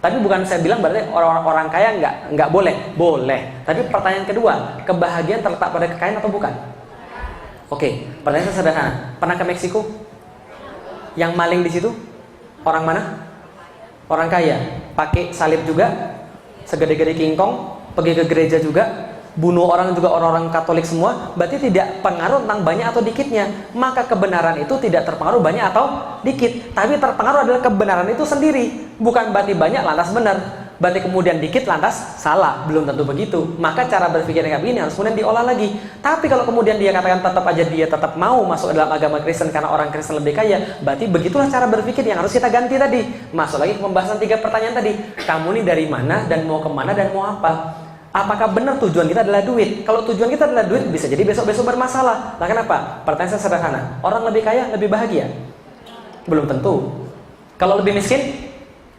Tapi bukan saya bilang berarti orang-orang kaya nggak boleh. Boleh. Tapi pertanyaan kedua, kebahagiaan terletak pada kekayaan atau bukan? Oke, pertanyaan sederhana. Pernah ke Meksiko? Yang maling di situ orang mana? Orang kaya. Pakai salib juga, segede-gede kingkong, pergi ke gereja juga, bunuh orang juga orang-orang Katolik semua. Berarti tidak pengaruh tentang banyak atau dikitnya. Maka kebenaran itu tidak terpengaruh banyak atau dikit, tapi terpengaruh adalah kebenaran itu sendiri. Bukan berarti banyak lantas benar, berarti kemudian dikit lantas salah. Belum tentu begitu. Maka cara berpikir kayak begini harus kemudian diolah lagi. Tapi kalau kemudian dia katakan tetap aja dia tetap mau masuk dalam agama Kristen karena orang Kristen lebih kaya, berarti begitulah cara berpikir yang harus kita ganti tadi. Masuk lagi ke pembahasan 3 pertanyaan tadi. Kamu nih dari mana dan mau kemana dan mau apa? Apakah benar tujuan kita adalah duit? Kalau tujuan kita adalah duit, bisa jadi besok-besok bermasalah. Nah kenapa? Pertanyaan saya sederhana. Orang lebih kaya lebih bahagia? Belum tentu. Kalau lebih miskin,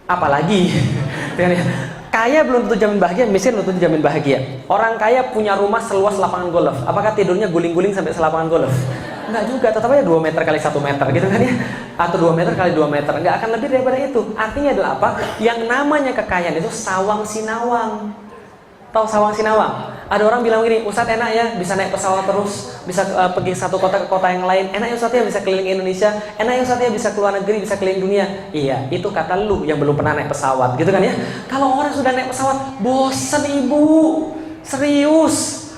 apalagi? Kaya belum tentu jamin bahagia, miskin belum tentu jamin bahagia. Orang kaya punya rumah seluas lapangan golf. Apakah tidurnya guling-guling sampai selapangan golf? Enggak juga, tetap aja 2 meter kali 1 meter gitu kan ya. Atau 2 meter kali 2 meter. Enggak akan lebih daripada itu. Artinya adalah apa? Yang namanya kekayaan itu sawang sinawang. Tahu sawang sinawang? Ada orang bilang gini, Ustadz enak ya bisa naik pesawat terus, bisa pergi satu kota ke kota yang lain. Enak ya Ustadz ya bisa keliling Indonesia. Enak ya Ustadz ya bisa keluar negeri, bisa keliling dunia. Iya, itu kata lu yang belum pernah naik pesawat, gitu kan ya? Kalau orang sudah naik pesawat, bosen ibu, serius,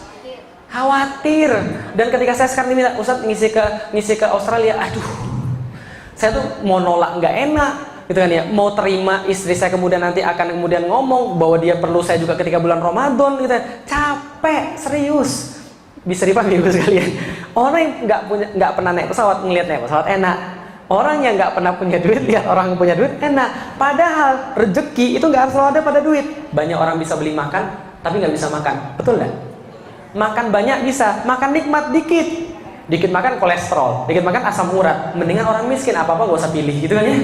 khawatir. Dan ketika saya sekarang diminta Ustadz ngisi ke Australia, aduh, saya tuh mau nolak nggak enak. Gitu kan ya, mau terima istri saya kemudian nanti akan kemudian ngomong bahwa dia perlu saya juga ketika bulan Ramadan gitu. Capek, serius. Bisa dipahami Ibu sekalian. Orang yang nggak pernah naik pesawat ngelihat naik pesawat enak. Orang yang nggak pernah punya duit lihat orang yang punya duit enak. Padahal rezeki itu nggak harus selalu ada pada duit. Banyak orang bisa beli makan tapi nggak bisa makan. Betul nggak? Makan banyak bisa, makan nikmat dikit. Dikit makan kolesterol, dikit makan asam urat. Mendingan orang miskin apa-apa nggak usah pilih gitu kan ya.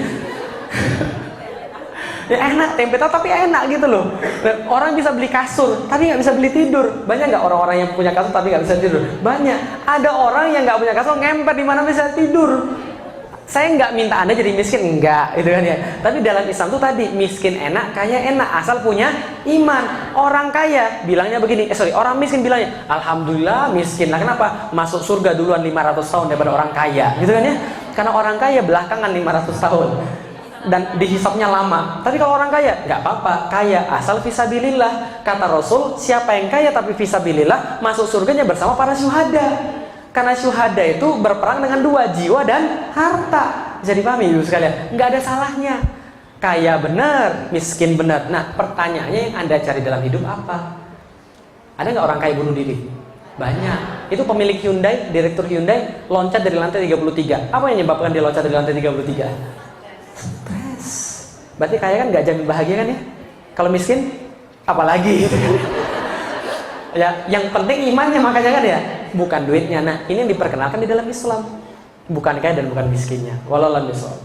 Ya enak, tempe tahu tapi enak gitu loh. Dan orang bisa beli kasur tapi nggak bisa beli tidur. Banyak nggak orang-orang yang punya kasur tapi nggak bisa tidur? Banyak. Ada orang yang nggak punya kasur ngempet di mana bisa tidur. Saya nggak minta Anda jadi miskin, enggak, gitu kan ya. Tapi dalam Islam tuh tadi, miskin enak, kaya enak, asal punya iman. Orang kaya bilangnya begini, orang miskin bilangnya, alhamdulillah miskin. Lah kenapa? Masuk surga duluan 500 tahun daripada orang kaya, gitu kan ya. Karena orang kaya belakangan 500 tahun. Dan dihisapnya lama. Tapi kalau orang kaya, nggak apa-apa, kaya asal fisabilillah. Kata Rasul, siapa yang kaya tapi fisabilillah, masuk surganya bersama para syuhada. Karena syuhada itu berperang dengan dua, jiwa dan harta. Bisa dipahami ibu sekalian? Nggak ada salahnya. Kaya benar, miskin benar. Nah, pertanyaannya yang Anda cari dalam hidup apa? Ada nggak orang kaya bunuh diri? Banyak. Itu pemilik Hyundai, direktur Hyundai, loncat dari lantai 33. Apa yang menyebabkan dia loncat dari lantai 33? Stres. Berarti kaya kan nggak jamin bahagia kan ya? Kalau miskin, apalagi? Ya, yang penting imannya makanya kan ya, bukan duitnya. Nah, ini yang diperkenalkan di dalam Islam, bukan kaya dan bukan miskinnya. Wallahu a'lam bishawab.